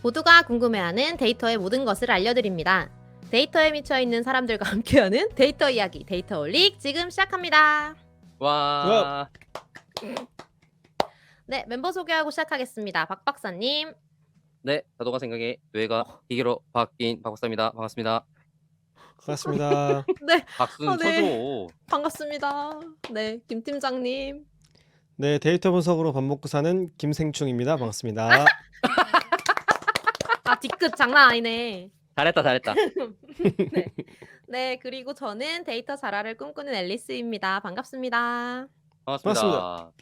모두가 궁금해하는 데이터의 모든 것을 알려드립니다. 데이터에 미쳐있는 사람들과 함께하는 데이터 이야기 데이터올릭 지금 시작합니다. 와. 네, 멤버 소개하고 시작하겠습니다. 박 박사님. 네, 자동화 생각의 뇌가 기계로 바뀐 박 박사입니다. 반갑습니다. 반갑습니다. 네, 박수는 네. 쳐줘. 반갑습니다. 네, 김 팀장님. 네, 데이터 분석으로 밥 먹고 사는 김생충입니다. 반갑습니다. 아, 뒤끝 장난 아니네. 잘했다. 네, 그리고 저는 데이터 자라를 꿈꾸는 앨리스입니다. 반갑습니다. 반갑습니다.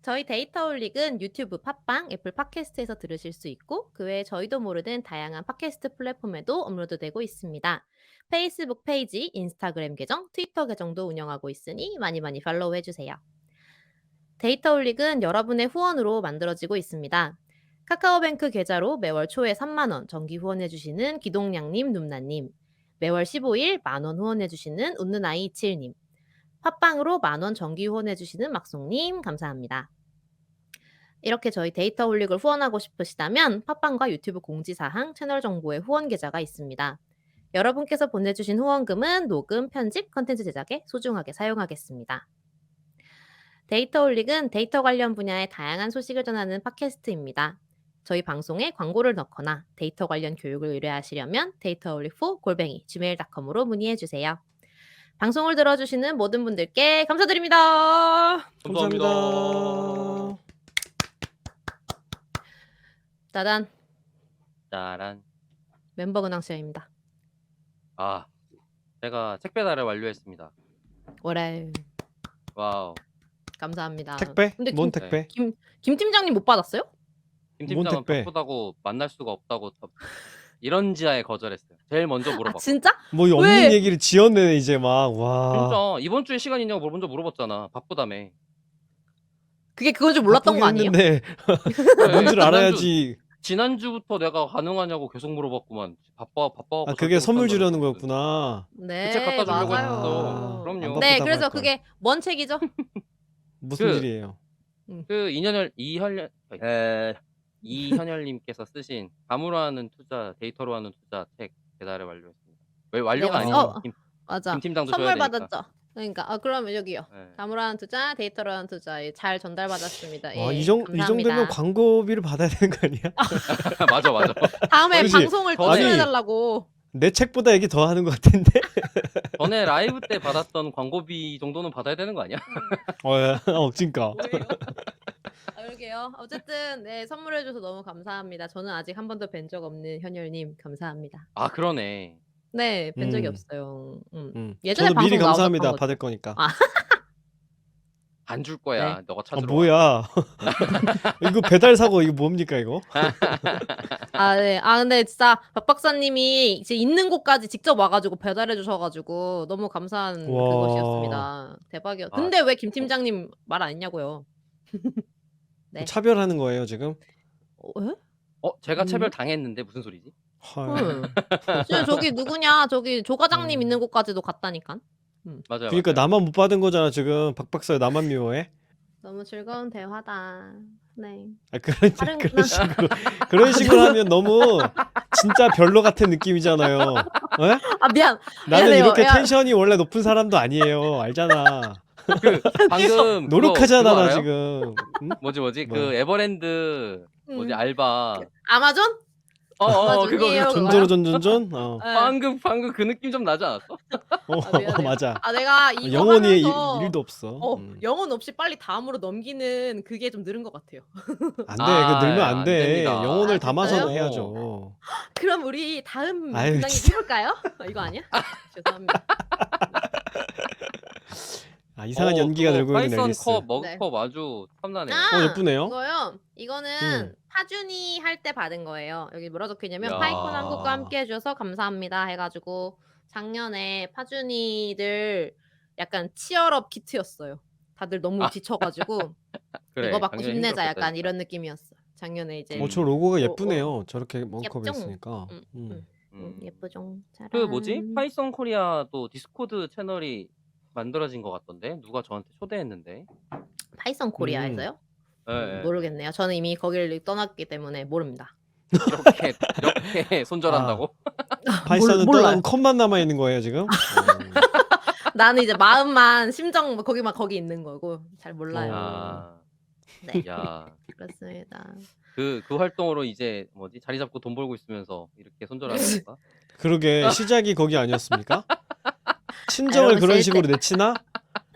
저희 데이터올릭은 유튜브, 팟빵, 애플 팟캐스트에서 들으실 수 있고 그 외에 저희도 모르는 다양한 팟캐스트 플랫폼에도 업로드되고 있습니다. 페이스북 페이지, 인스타그램 계정, 트위터 계정도 운영하고 있으니 많이 팔로우 해주세요. 데이터올릭은 여러분의 후원으로 만들어지고 있습니다. 카카오뱅크 계좌로 매월 초에 3만원 정기 후원해주시는 기동량님, 눔나님, 매월 15일 만원 후원해주시는 웃는아이27님, 팟빵으로 만원 정기 후원해주시는 막송님 감사합니다. 이렇게 저희 데이터홀릭을 후원하고 싶으시다면 팟빵과 유튜브 공지사항, 채널 정보에 후원 계좌가 있습니다. 여러분께서 보내주신 후원금은 녹음, 편집, 컨텐츠 제작에 소중하게 사용하겠습니다. 데이터홀릭은 데이터 관련 분야의 다양한 소식을 전하는 팟캐스트입니다. 저희 방송에 광고를 넣거나 데이터 관련 교육을 의뢰하시려면 dataolic4@gmail.com으로 문의해주세요. 방송을 들어주시는 모든 분들께 감사드립니다. 감사합니다. 짜잔, 짜란. 멤버 근황 시간입니다. 아, 제가 책 배달을 완료했습니다. 올해 와우. 감사합니다. 택배? 근데 뭔 김- 택배? 김 팀장님 못 받았어요? 김 뭔 팀장은 택배? 바쁘다고 만날 수가 없다고 이런 지하에 거절했어요. 제일 먼저 아 물어봤고. 진짜? 뭐 없는 왜? 얘기를 지어내네 이제 막. 와. 진짜 이번 주에 시간 있냐고 먼저 물어봤잖아. 바쁘다며. 그게 그건 줄 몰랐던 거 아니에요? 했는데 뭔 줄 알아야지. 지난주부터 내가 가능하냐고 계속 물어봤구만. 바빠갖고. 아, 그게 선물 주려는 거였구나. 네, 책 갖다 주려고 맞아요. 했어. 그럼요. 안 네, 바쁘다고 그래서 할 걸. 그게 뭔 책이죠? 무슨 그- 일이에요? 그 이현열님께서 쓰신 감으로 하는 투자, 데이터로 하는 투자 책 배달을 완료했습니다. 왜 완료가 네, 아니고 맞아. 김 팀장도 줘야 선물 되니까. 받았죠. 그러니까 그러면 여기요. 네. 다물어하는 투자, 데이터로하는 투자 잘 전달받았습니다. 와, 예, 이 감사합니다. 정도면 광고비를 받아야 되는 거 아니야? 맞아. 다음에 아니지. 방송을 더 아니. 출연해달라고. 내 책보다 얘기 더 하는 것 같은데. 전에 라이브 때 받았던 광고비 정도는 받아야 되는 거 아니야? 억진가. 뭐예요? 그러게요. 어쨌든 네, 선물해줘서 너무 감사합니다. 저는 아직 한 번도 뵌 적 없는 현열님 감사합니다. 아, 그러네. 네, 뵌 적이 음. 없어요. 예전에 저도 미리 방송 감사합니다. 나오셨던 받을 거니까. 아. 안 줄 거야. 너가 아, 찾으러 와. 뭐야? 이거 배달 사고 이거 뭡니까 이거? 네. 근데 진짜 박 박사님이 이제 있는 곳까지 직접 와가지고 배달해 주셔가지고 너무 감사한 와. 그것이었습니다. 대박이요. 아, 근데 왜 김 팀장님 말 안 했냐고요? 네. 차별하는 거예요 지금? 에? 제가 음. 차별 당했는데 무슨 소리지? 헐. 지금 저기 누구냐? 저기 조 과장님 음. 있는 곳까지도 갔다니까. 맞아요. 그러니까 나만 못 받은 거잖아 지금. 박 박사 나만 미워해? 너무 즐거운 대화다. 네. 아, 다른 그런 식으로 하면 너무 진짜 별로 같은 느낌이잖아요. 에? 미안. 나는 미안해요. 이렇게 야. 텐션이 원래 높은 사람도 아니에요. 알잖아. 방금 노력하잖아 그거 나 알아요? 지금. 응? 뭐지? 뭐야? 그 에버랜드 알바. 아마존? 그거. 전전전전전. 네. 방금 그 느낌 좀 나지 않았어? 미안해요. 맞아. 내가 이거 영혼이 하면서 일도 없어. 영혼 없이 빨리 다음으로 넘기는 그게 좀 늘은 것 같아요. 안 돼. 그 늘면 안 안 돼. 됩니다. 영혼을 아, 담아서 진짜요? 해야죠. 그럼 우리 다음 아유, 근황 진짜. 해볼까요? 이거 아니야? 죄송합니다. 이상한 연기가 늘고 있는 파이썬 앨리스. 컵, 머그컵 아주 탐나네요. 예쁘네요. 이거요. 이거는 파준이 할 때 받은 거예요. 여기 뭐라 적혀있냐면 야. 파이콘 한국과 함께 해줘서 감사합니다 해가지고 작년에 파준이들 약간 치얼업 키트였어요. 다들 너무 지쳐가지고 그래, 이거 받고 작년에 힘내자 힘들었겠다, 약간 진짜. 이런 느낌이었어. 작년에 이제 저 로고가 예쁘네요. 저렇게 머그컵에 예쁘죠? 있으니까. 예쁘죠. 그 뭐지? 파이썬 코리아도 디스코드 채널이 만들어진 것 같던데 누가 저한테 초대했는데. 파이썬 코리아에서요? 예예. 모르겠네요. 저는 이미 거기를 떠났기 때문에 모릅니다. 이렇게 손절한다고? 파이썬은 몰라요. 떠나고 컷만 남아 있는 거예요 지금? 나는 이제 마음만 심정 뭐 거기만 거기 있는 거고 잘 몰라요. 아. 네. 야. 그렇습니다. 그 활동으로 이제 뭐지? 자리 잡고 돈 벌고 있으면서 이렇게 손절하는 건가? 그러게 시작이 거기 아니었습니까? 친정을 여러분, 그런 쓸 식으로 내치나?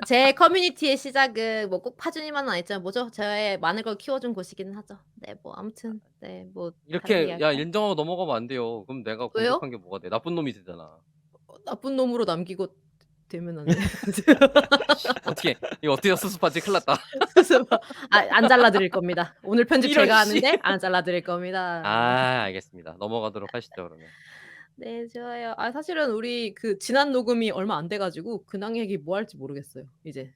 제 커뮤니티의 시작은 뭐 꼭 파주니만은 아니지만 뭐죠? 저의 많은 걸 키워준 곳이기는 하죠. 네, 뭐 아무튼 네, 뭐 다른 이렇게 이야기. 야 인정하고 넘어가면 안 돼요. 그럼 내가 왜요? 공격한 게 뭐가 돼? 나쁜 놈이 되잖아. 나쁜 놈으로 남기고 되면 안 돼. 어떻게 이거 어떻게 수습하지? 큰일 났다. 안 잘라드릴 겁니다. 오늘 편집 이런 제가 씨. 하는데 안 잘라드릴 겁니다. 아 알겠습니다. 넘어가도록 하시죠 그러면. 네, 좋아요. 아, 사실은 우리 그 지난 녹음이 얼마 안 돼가지고 근황 얘기 뭐 할지 모르겠어요. 이제.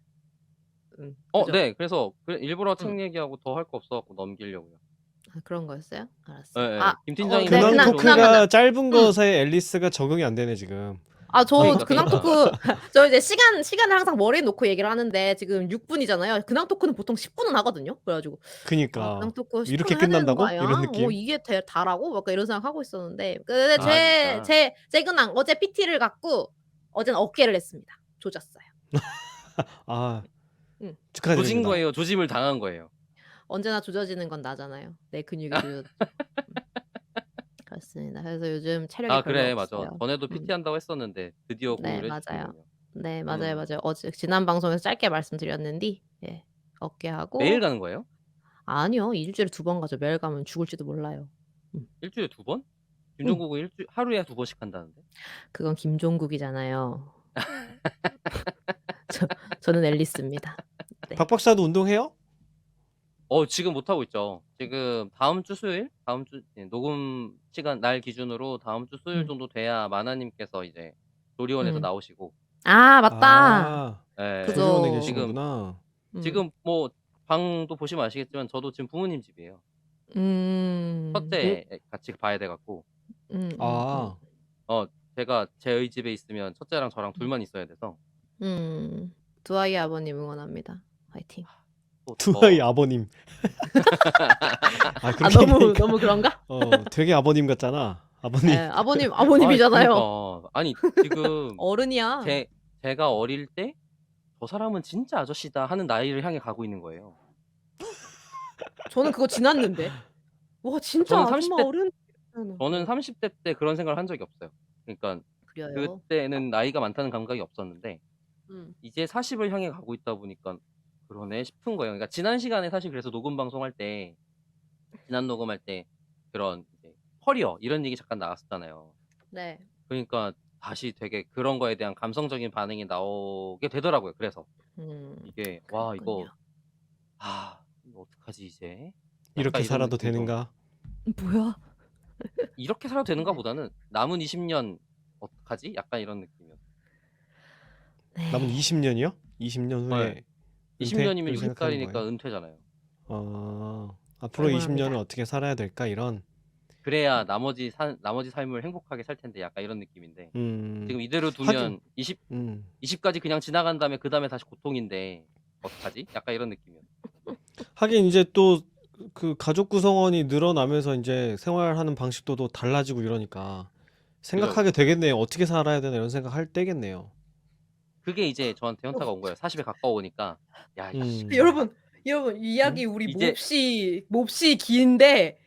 그죠? 네. 그래서 일부러 책 음. 얘기하고 더 할 거 없어 갖고 넘기려고요. 아, 그런 거였어요? 알았어요. 예예. 아, 김 팀장님 네, 근황 근황 토크가 먼저. 짧은 것에 앨리스가 적응이 안 되네 지금. 아, 저 그러니까, 근황 토크 저 이제 시간을 항상 머리에 놓고 얘기를 하는데 지금 6분이잖아요. 근황 토크는 보통 10분은 하거든요. 그래가지고 그니까 근황 토크 이렇게 10분 해야 되는 끝난다고? 거 아니야? 이런 느낌? 이게 다라고? 약간 이런 생각 하고 있었는데 근데 진짜. 제 근황 어제 PT를 갖고 어제는 어깨를 했습니다. 조졌어요. 아 응. 축하드립니다. 조진 거예요. 조짐을 당한 거예요. 언제나 조져지는 건 나잖아요. 내 근육이 조져. 그렇습니다. 그래서 요즘 체력이 별로 그래 맞아. 없어요. 전에도 PT 한다고 했었는데 드디어 네, 공유를 맞아요. 해주시군요. 네, 맞아요. 어제 지난 방송에서 짧게 말씀드렸는데 예, 어깨하고 매일 가는 거예요? 아니요. 일주일에 2번 가죠. 매일 가면 죽을지도 몰라요. 일주일에 2번? 김종국은 하루에 2번씩 한다는데? 그건 김종국이잖아요. 저는 앨리스입니다. 네. 박 박사도 운동해요? 지금 못 하고 있죠. 지금 다음 주 수요일, 녹음 시간 날 기준으로 다음 주 수요일 정도 돼야 마나님께서 이제 조리원에서 나오시고. 아, 맞다. 아, 예, 그죠. 조리원에 지금 계시는구나. 지금 뭐 방도 보시면 아시겠지만 저도 지금 부모님 집이에요. 첫째 같이 봐야 돼 갖고. 아, 제가 저희 집에 있으면 첫째랑 저랑 둘만 있어야 돼서. 두 아이 아버님 응원합니다. 화이팅. 두 아이 아버님. 아, 너무 그런가? 되게 아버님 같잖아. 아버님. 네, 아버님이잖아요. 그러니까. 아니 지금 어른이야. 제가 어릴 때 저 사람은 진짜 아저씨다 하는 나이를 향해 가고 있는 거예요. 저는 그거 지났는데. 와, 진짜 저는 아줌마 30대 어른. 저는 30대 때 그런 생각을 한 적이 없어요. 그러니까 그래요. 그때는 나이가 많다는 감각이 없었는데 이제 40을 향해 가고 있다 보니까 그러네 싶은 거예요. 그러니까 지난 시간에 사실 그래서 녹음 방송할 때 지난 녹음할 때 그런 이제 커리어 이런 얘기 잠깐 나왔었잖아요. 네. 그러니까 다시 되게 그런 거에 대한 감성적인 반응이 나오게 되더라고요. 그래서 이게 와 이거 이거 어떡하지 이제? 이렇게 약간 이런 살아도 느낌도. 되는가? 뭐야? 이렇게 살아도 되는가 보다는 남은 20년 어떡하지? 약간 이런 느낌이었어요. 네. 남은 20년이요? 20년 후에 네. 은퇴? 20년이면 그렇게 생각하는 60살이니까 거예요? 은퇴잖아요. 앞으로 응원합니다. 20년을 어떻게 살아야 될까 이런. 그래야 나머지 삶을 행복하게 살 텐데 약간 이런 느낌인데 지금 이대로 두면 20까지 그냥 지나간 다음에 그 다음에 다시 고통인데 어떡하지? 약간 이런 느낌이었어요. 하긴 이제 또 그 가족 구성원이 늘어나면서 이제 생활하는 방식도 또 달라지고 이러니까 생각하게 되겠네요. 어떻게 살아야 되나 이런 생각할 때겠네요. 그게 이제 저한테 현타가 온 거예요. 40에 가까우니까 야 이 여러분 이 이야기 우리 이제- 몹시 긴데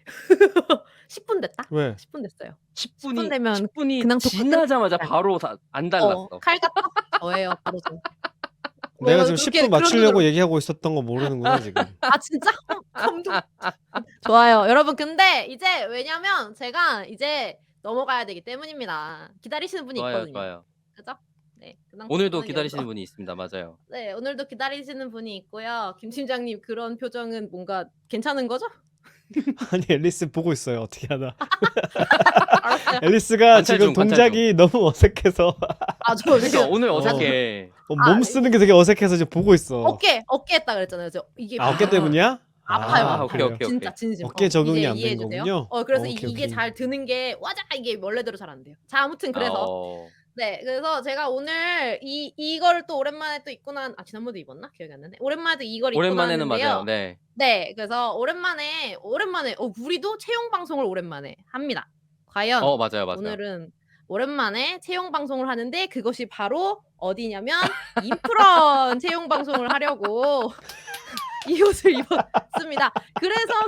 10분 됐다? 왜? 10분 됐어요. 10분이 되면 10분이 그냥 또 지나자마자 끝- 바로 안 달랐어. 칼 같다? 저예요, 바로 저. 내가 지금 그렇게 10분 맞추려고 그런 얘기하고 있었던 거 모르는구나 지금. 아, 진짜? 감동. 좋아요. 여러분, 근데 이제 왜냐면 제가 이제 넘어가야 되기 때문입니다. 기다리시는 분이 좋아요, 있거든요. 좋아요. 그죠? 네. 근황 오늘도 토크는 기다리시는 여기서. 분이 있습니다. 맞아요. 네, 오늘도 기다리시는 분이 있고요. 김 팀장님 그런 표정은 뭔가 괜찮은 거죠? 아니 앨리스 보고 있어요. 어떻게 하나. 알았어요. 앨리스가 관찰 지금 중, 관찰 동작이 너무 어색해서 아, 저 그러니까 지금 오늘 어색해. 몸 쓰는 게 되게 어색해서 지금 보고 있어. 어깨 했다 그랬잖아요. 이게 어깨 때문이야? 아파요. 오케이. 진짜 진심. 어깨 적응이 이제 안 된 이해해주세요. 거군요. 그래서 오케이, 이게 오케이. 잘 드는 게 이게 원래대로 잘 안 돼요. 자, 아무튼 그래서 네. 그래서 제가 오늘 이거를 또 오랜만에 또 입고 지난번에도 입었나? 기억이 안 나네. 오랜만에 또 이걸 입고 오랜만에는 맞아요. 나왔는데요. 네. 네. 그래서 오랜만에 우리도 채용 방송을 오랜만에 합니다. 과연 맞아요, 맞아요. 오늘은 오랜만에 채용 방송을 하는데 그것이 바로 어디냐면 인프런 채용 방송을 하려고 이 옷을 입었습니다.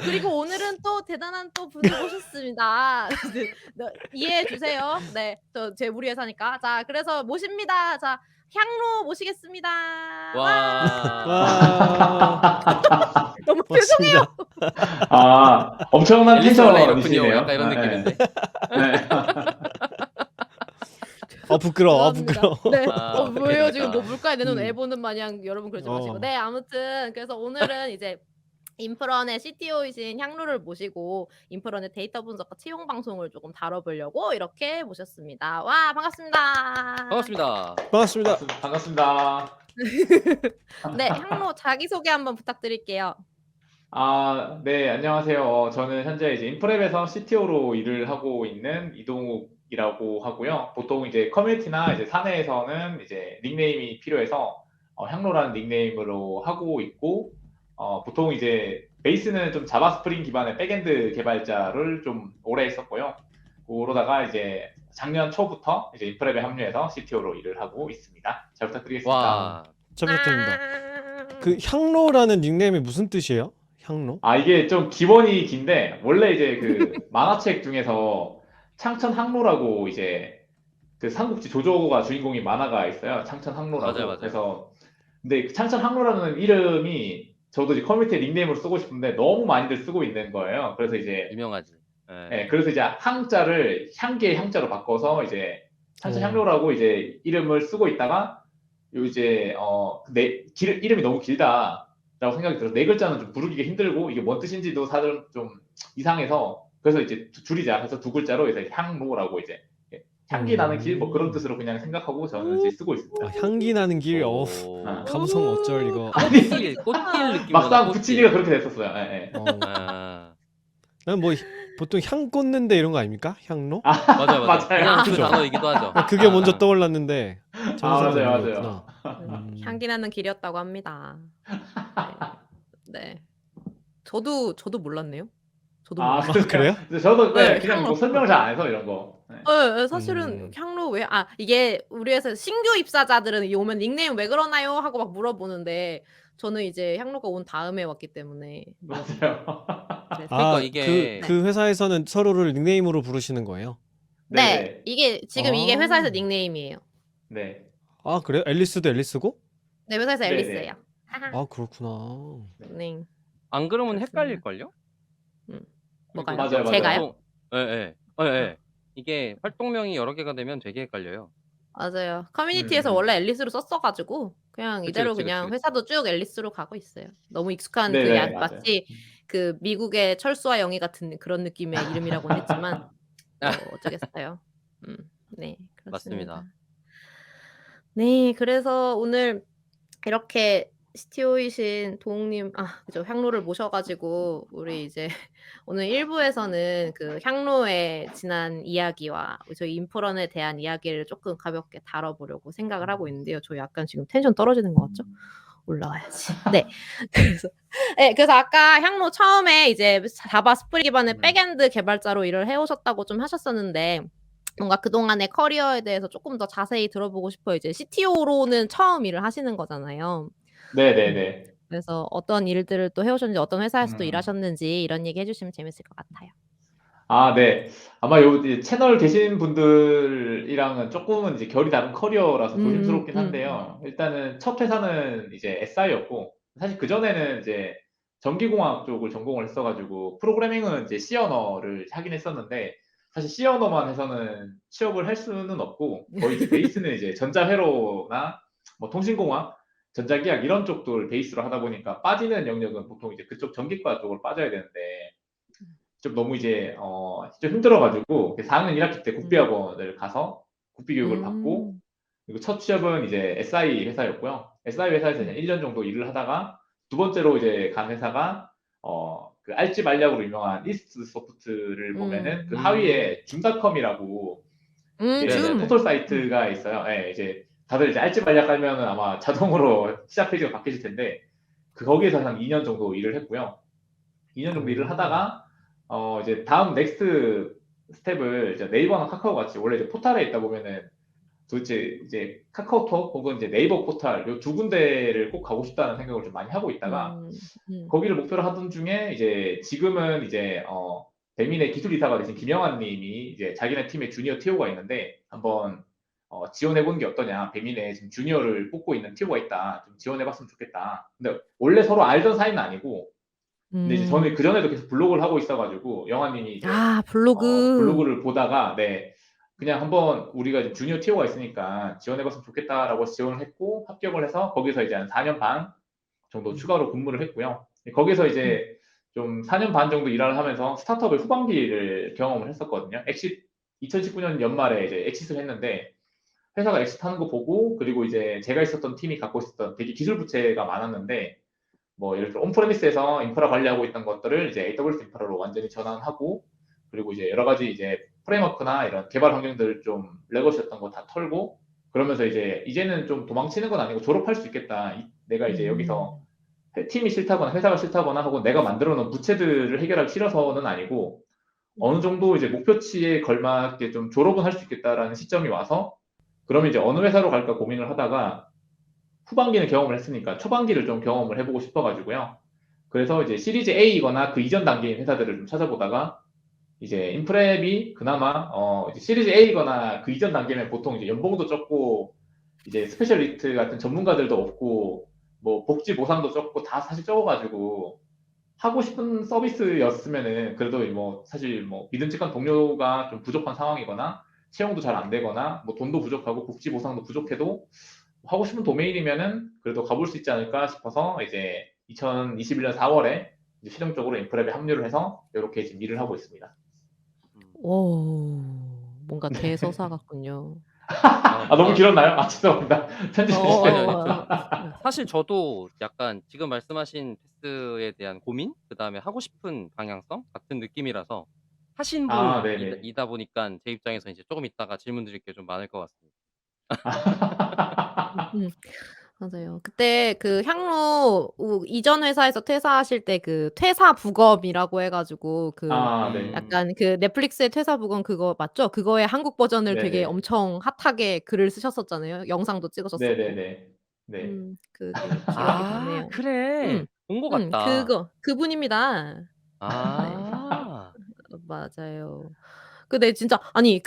그리고 오늘은 또 대단한 또 분을 모셨습니다. 이해해 주세요. 네. 제 우리 회사니까. 자, 그래서 모십니다. 자, 향로 모시겠습니다. 와. 와. 와. 너무 죄송해요. 맞습니다. 엄청난 앨리스 원래 이렇군요. 텐션이시네요. 약간 이런 느낌인데. 네. 부끄러워. 죄송합니다. 네. 왜요? 어떡해, 지금 뭐 물가에 내놓은 애 음. 보는 마냥 여러분 그러지 마시고. 어. 네, 아무튼 그래서 오늘은 이제 인프런의 CTO이신 향로를 모시고 인프런의 데이터 분석과 채용 방송을 조금 다뤄보려고 이렇게 모셨습니다. 와, 반갑습니다. 반갑습니다. 반갑습니다. 반갑습니다. 네, 향로 자기소개 한번 부탁드릴게요. 네, 안녕하세요. 저는 현재 이제 인프랩에서 CTO로 일을 하고 있는 이동욱이라고 하고요. 보통 이제 커뮤니티나 이제 사내에서는 이제 닉네임이 필요해서 향로라는 닉네임으로 하고 있고, 보통 이제 베이스는 좀 자바 스프링 기반의 백엔드 개발자를 좀 오래 했었고요. 그러다가 이제 작년 초부터 이제 인프랩에 합류해서 CTO로 일을 하고 있습니다. 잘 부탁드리겠습니다. 와. 잘 부탁드립니다. 그 향로라는 닉네임이 무슨 뜻이에요? 향로? 이게 좀 기본이 긴데, 원래 이제 그 만화책 중에서 창천항로라고 이제 그 삼국지 조조가 주인공인 만화가 있어요. 창천항로라고. 맞아요, 맞아요. 그래서, 근데 그 창천항로라는 이름이 저도 이제 커뮤니티에 닉네임으로 쓰고 싶은데 너무 많이들 쓰고 있는 거예요. 그래서 이제, 유명하지. 네, 그래서 이제 항자를 향기의 향자로 바꿔서 이제 창천향로라고 이제 이름을 쓰고 있다가, 이제, 이름이 너무 길다. 라고 생각이 들어서 네 글자는 좀 부르기가 힘들고 이게 뭔 뜻인지도 사실 좀 이상해서 그래서 이제 줄이자 해서 두 글자로 이제 향로라고 이제 향기 나는 길 뭐 그런 뜻으로 그냥 생각하고 저는 이제 쓰고 있습니다. 향기 나는 길. 오. 감성 어쩔 이거. 꽃길 느낌. 막상 붙이기가 그렇게 됐었어요. 예. 난 뭐 보통 향 꽂는데 이런 거 아닙니까? 향로? 맞아요. 맞아요. 그냥 그 그죠? 단어이기도 하죠. 그게 먼저 떠올랐는데 맞아요. 맞아요. 향기 나는 길이었다고 합니다. 네. 저도 몰랐네요. 저도 몰랐어요. 그래요? 저도 네, 그냥 향로. 뭐 설명을 잘 안 해서 이런 거. 네. 네, 사실은 향로 이게 우리 회사 신규 입사자들은 오면 닉네임 왜 그러나요? 하고 막 물어보는데 저는 이제 향로가 온 다음에 왔기 때문에 맞아요. 그러니까 이게 그 회사에서는 서로를 닉네임으로 부르시는 거예요? 네, 이게 지금 이게 아. 회사에서 닉네임이에요. 네. 그래요? 앨리스도 앨리스고? 네, 회사에서 네네. 앨리스예요. 그렇구나. 네. 안 그러면 그렇습니다. 헷갈릴걸요? 뭐가요? 맞아요. 제가요? 예. 이게 활동명이 여러 개가 되면 되게 헷갈려요. 맞아요. 커뮤니티에서 원래 앨리스로 썼어가지고 그냥 그치, 이대로 그치, 그냥 그치. 회사도 쭉 앨리스로 가고 있어요. 너무 익숙한 네네, 맞아요. 마치 그 미국의 철수와 영희 같은 그런 느낌의 이름이라고는 했지만 어쩌겠어요. 네, 그렇습니다. 맞습니다. 네, 그래서 오늘 이렇게 CTO이신 도웅님, 그죠, 향로를 모셔가지고 우리 이제 오늘 1부에서는 그 향로의 지난 이야기와 저희 인프런에 대한 이야기를 조금 가볍게 다뤄보려고 생각을 하고 있는데요. 저 약간 지금 텐션 떨어지는 것 같죠? 올라가야지. 네. 그래서 아까 향로 처음에 이제 자바 스프링 기반의 백엔드 개발자로 일을 해오셨다고 좀 하셨었는데 뭔가 그동안의 커리어에 대해서 조금 더 자세히 들어보고 싶어요. 이제 CTO로는 처음 일을 하시는 거잖아요. 네네네. 그래서 어떤 일들을 또 해오셨는지 어떤 회사에서도 일하셨는지 이런 얘기 해주시면 재밌을 것 같아요. 네. 아마 요 채널 계신 분들이랑은 조금은 이제 결이 다른 커리어라서 조심스럽긴 한데요. 일단은 첫 회사는 이제 SI였고 사실 그 전에는 이제 전기공학 쪽을 전공을 했어가지고 프로그래밍은 이제 C 언어를 하긴 했었는데 사실 C 언어만 해서는 취업을 할 수는 없고 거의 이제 베이스는 이제 전자회로나 뭐 통신공학, 전자기학 이런 쪽들 베이스로 하다 보니까 빠지는 영역은 보통 이제 그쪽 전기과 쪽으로 빠져야 되는데 좀 너무 이제 좀 힘들어가지고 4학년 1학기 때 국비학원을 가서 국비 교육을 받고 그리고 첫 취업은 이제 SI 회사였고요. SI 회사에서 그냥 1년 정도 일을 하다가 두 번째로 이제 간 회사가 그 알집 알약으로 유명한 이스트 소프트를 보면은 그 하위에 줌닷컴이라고 이제 줌. 포털 사이트가 있어요. 예, 이제 다들 이제 알집 알약하면은 아마 자동으로 시작 페이지가 바뀌실 텐데 거기에서 한 2년 정도 일을 했고요. 2년 정도 일을 오. 하다가 이제 다음 넥스트 스텝을 이제 네이버나 카카오 같이 원래 이제 포털에 있다 보면은 도대체 이제 카카오톡 혹은 이제 네이버 포털 요 두 군데를 꼭 가고 싶다는 생각을 좀 많이 하고 있다가 거기를 목표로 하던 중에 이제 지금은 이제 배민의 기술 이사가 되신 김영환 님이 이제 자기네 팀에 주니어 TO가 있는데 한번 지원해 보는 게 어떠냐. 배민에 지금 주니어를 뽑고 있는 TO가 있다. 좀 지원해 봤으면 좋겠다. 근데 원래 서로 알던 사이는 아니고 근데 이제 저는 그 전에도 계속 블로그를 하고 있어가지고 영환 님이 이제 아, 블로그. 블로그를 보다가 네 그냥 한번 우리가 이제 주니어 TO가 있으니까 지원해봤으면 좋겠다라고 지원을 했고 합격을 해서 거기서 이제 한 4년 반 정도 추가로 근무를 했고요. 거기서 이제 좀 4년 반 정도 일을 하면서 스타트업의 후반기를 경험을 했었거든요. 엑싯 2019년 연말에 이제 엑싯을 했는데 회사가 엑싯하는 거 보고 그리고 이제 제가 있었던 팀이 갖고 있었던 되게 기술 부채가 많았는데 뭐 예를 들어 온프레미스에서 인프라 관리하고 있던 것들을 이제 AWS 인프라로 완전히 전환하고 그리고 이제 여러 가지 이제 프레임워크나 이런 개발 환경들 좀 레거시였던 거 다 털고 그러면서 이제는 좀 도망치는 건 아니고 졸업할 수 있겠다. 내가 이제 여기서 팀이 싫다거나 회사가 싫다거나 혹은 내가 만들어 놓은 부채들을 해결하기 싫어서는 아니고 어느 정도 이제 목표치에 걸맞게 좀 졸업은 할 수 있겠다라는 시점이 와서 그러면 이제 어느 회사로 갈까 고민을 하다가 후반기는 경험을 했으니까 초반기를 좀 경험을 해보고 싶어가지고요. 그래서 이제 시리즈 A이거나 그 이전 단계인 회사들을 좀 찾아보다가 이제 인프랩이 그나마 이제 시리즈 A거나 그 이전 단계면 보통 이제 연봉도 적고 이제 스페셜리스트 같은 전문가들도 없고 뭐 복지 보상도 적고 다 사실 적어가지고 하고 싶은 서비스였으면은 그래도 뭐 사실 뭐 믿음직한 동료가 좀 부족한 상황이거나 채용도 잘 안 되거나 뭐 돈도 부족하고 복지 보상도 부족해도 하고 싶은 도메인이면은 그래도 가볼 수 있지 않을까 싶어서 이제 2021년 4월에 이제 실용적으로 인프랩에 합류를 해서 이렇게 지금 일을 하고 있습니다. 오, 뭔가 대서사 같군요. 너무 길었나요? 죄송합니다. 편집 아니요. 주시죠. 사실 저도 약간 지금 말씀하신 패스에 대한 고민, 그 다음에 하고 싶은 방향성 같은 느낌이라서 하신 네네. 분이다 보니까 제 입장에서 이제 조금 있다가 질문 드릴 게 좀 많을 것 같습니다. 맞아요. 그때 그 향로 이전 회사에서 퇴사하실 때 그 퇴사부검이라고 해가지고 네. 약간 그 넷플릭스의 퇴사부검 그거 맞죠? 그거의 한국 버전을 되게 네네. 엄청 핫하게 글을 쓰셨었잖아요. 영상도 찍으셨었고. 네네네. 네. 그게 기억이 나네요. 그래. 본 것 같다. 그분입니다. 네. 아. 맞아요. 근데 진짜 아니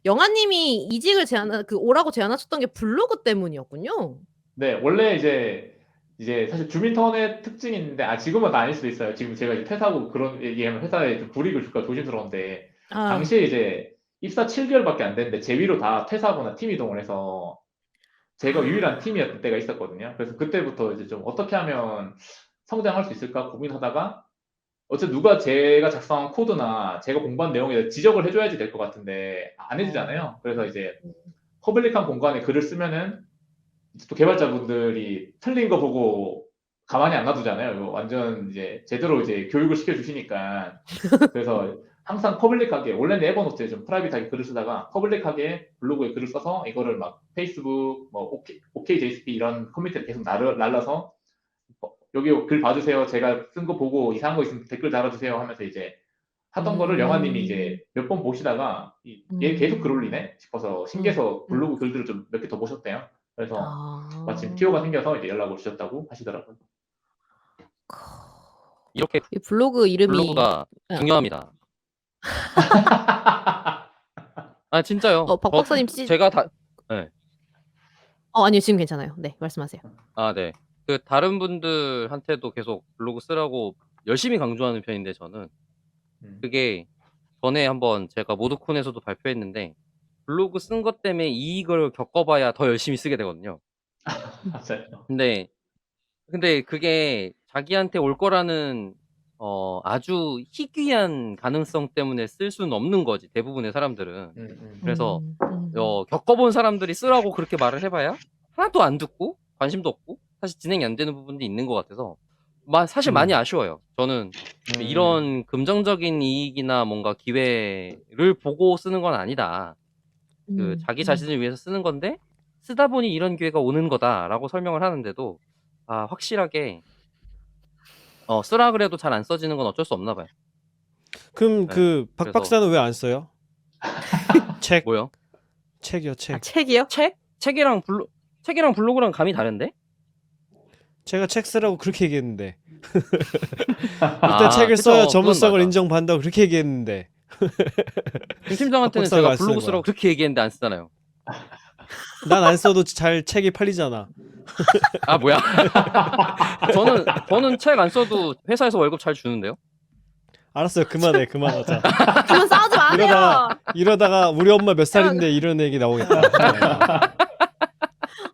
영아님이 이직을 오라고 제안하셨던 게 블로그 때문이었군요. 네, 원래 이제 사실 주민턴의 특징이 있는데, 지금은 아닐 수도 있어요. 지금 제가 이제 퇴사하고 그런 얘기하면 회사에 좀 불이익을 줄까 조심스러운데, 당시에 이제 입사 7개월밖에 안 됐는데, 제 위로 다 퇴사하거나 팀 이동을 해서, 제가 유일한 팀이었던 때가 있었거든요. 그래서 그때부터 이제 좀 어떻게 하면 성장할 수 있을까 고민하다가, 어쨌든 누가 제가 작성한 코드나 제가 공부한 내용에 대해 지적을 해줘야지 될 것 같은데, 안 해주잖아요. 그래서 이제 퍼블릭한 공간에 글을 쓰면은, 또 개발자분들이 틀린 거 보고 가만히 안 놔두잖아요. 이거 완전 이제 제대로 이제 교육을 시켜주시니까. 그래서 항상 퍼블릭하게, 원래는 에버노트에 좀 프라이빗하게 글을 쓰다가 퍼블릭하게 블로그에 글을 써서 이거를 막 페이스북, 뭐 OKJSP 이런 커뮤니티에 계속 날라서 여기 글 봐주세요. 제가 쓴 거 보고 이상한 거 있으면 댓글 달아주세요 하면서 이제 하던 거를 영화님이 이제 몇 번 보시다가 얘 계속 글 올리네 싶어서 신기해서 블로그 글들을 좀 몇 개 더 보셨대요. 그래서 마침 티오가 생겨서 이제 연락을 주셨다고 하시더라고요. 이렇게 이 블로그 이름이 블로그가 중요합니다. 진짜요. 박 박사님 제가 네. 아니요. 지금 괜찮아요. 네, 말씀하세요. 네. 그 다른 분들한테도 계속 블로그 쓰라고 열심히 강조하는 편인데 저는 그게 전에 한번 제가 모드콘에서도 발표했는데 블로그 쓴 것 때문에 이익을 겪어봐야 더 열심히 쓰게 되거든요. 맞아요. 근데 그게 자기한테 올 거라는 아주 희귀한 가능성 때문에 쓸 수는 없는 거지 대부분의 사람들은. 그래서 겪어본 사람들이 쓰라고 그렇게 말을 해봐야 하나도 안 듣고 관심도 없고 사실 진행이 안 되는 부분도 있는 것 같아서 사실 많이 아쉬워요. 저는 이런 금전적인 이익이나 뭔가 기회를 보고 쓰는 건 아니다. 자기 자신을 위해서 쓰는 건데 쓰다 보니 이런 기회가 오는 거다라고 설명을 하는데도 확실하게 쓰라 그래도 잘 안 써지는 건 어쩔 수 없나 봐요. 그럼 네. 그 박 그래서 박사는 왜 안 써요? 책, 뭐요? 책이요, 책. 책이요? 책이랑 블로그랑 감이 다른데? 제가 책 쓰라고 그렇게 얘기했는데. 일단 책을 써야 그쵸. 그건 전문성을 맞아. 인정받는다고 그렇게 얘기했는데. 김 팀장한테는 박사가 제가 안 쓰는 블로그 거야. 쓰라고 그렇게 얘기했는데 안 쓰잖아요. 난 안 써도 잘 책이 팔리잖아. 뭐야? 저는 책 안 써도 회사에서 월급 잘 주는데요. 알았어요. 그만하자. 그럼 싸우지 마세요. 이러다가 우리 엄마 몇 살인데 이런 얘기 나오겠다.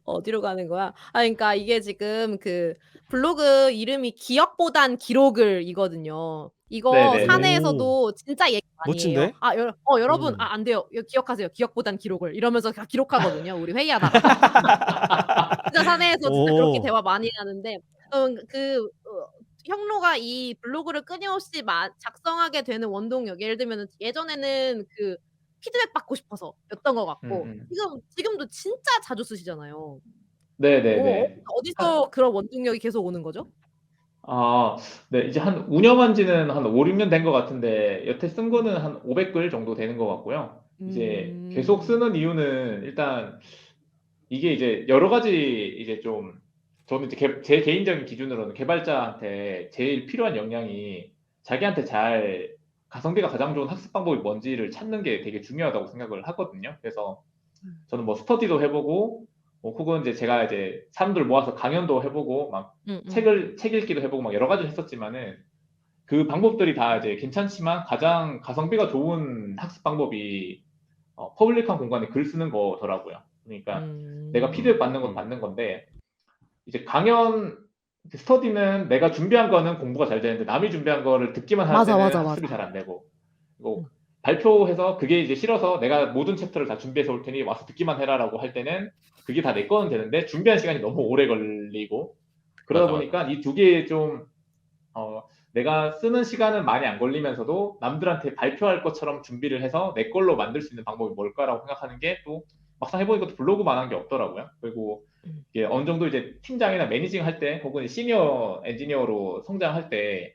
어디로 가는 거야? 그러니까 이게 지금 그 블로그 이름이 기억보단 기록을이거든요. 이거 네네네. 사내에서도 진짜 얘기 많이 멋진데? 해요. 여러분 안 돼요. 이거 기억하세요. 기억보단 기록을 이러면서 다 기록하거든요. 우리 회의하다가. 진짜 사내에서 진짜 그렇게 오. 대화 많이 하는데 형로가 이 블로그를 끊임없이 작성하게 되는 원동력 예를 들면 예전에는 그 피드백 받고 싶어서였던 것 같고 지금도 진짜 자주 쓰시잖아요. 네네네. 어디서 그런 원동력이 계속 오는 거죠? 네. 이제 한 운영한 지는 한 5, 6년 된 것 같은데 여태 쓴 거는 한 500글 정도 되는 것 같고요. 이제 계속 쓰는 이유는 일단 이게 이제 여러 가지 이제 좀 저는 이제 제 개인적인 기준으로는 개발자한테 제일 필요한 역량이 자기한테 가성비가 가장 좋은 학습 방법이 뭔지를 찾는 게 되게 중요하다고 생각을 하거든요. 그래서 저는 뭐 스터디도 해보고 혹은 이제 제가 이제 사람들 모아서 강연도 해보고 막 책 읽기도 해보고 막 여러 가지를 했었지만은 그 방법들이 다 이제 괜찮지만 가장 가성비가 좋은 학습 방법이 퍼블릭한 공간에 글 쓰는 거더라고요. 그러니까 내가 피드백 받는 건 받는 건데 이제 강연 스터디는 내가 준비한 거는 공부가 잘 되는데 남이 준비한 거를 듣기만 할 때는 학습이 잘 안 되고 그리고 발표해서 그게 이제 싫어서 내가 모든 챕터를 다 준비해서 올 테니 와서 듣기만 해라라고 할 때는 그게 다 내 거는 되는데 준비한 시간이 너무 오래 걸리고 그러다 보니까 이 두 개의 좀 내가 쓰는 시간은 많이 안 걸리면서도 남들한테 발표할 것처럼 준비를 해서 내 걸로 만들 수 있는 방법이 뭘까라고 생각하는 게 또 막상 해보니까 또 블로그만한 게 없더라고요. 그리고 이게 어느 정도 이제 팀장이나 매니징 할 때 혹은 시니어 엔지니어로 성장할 때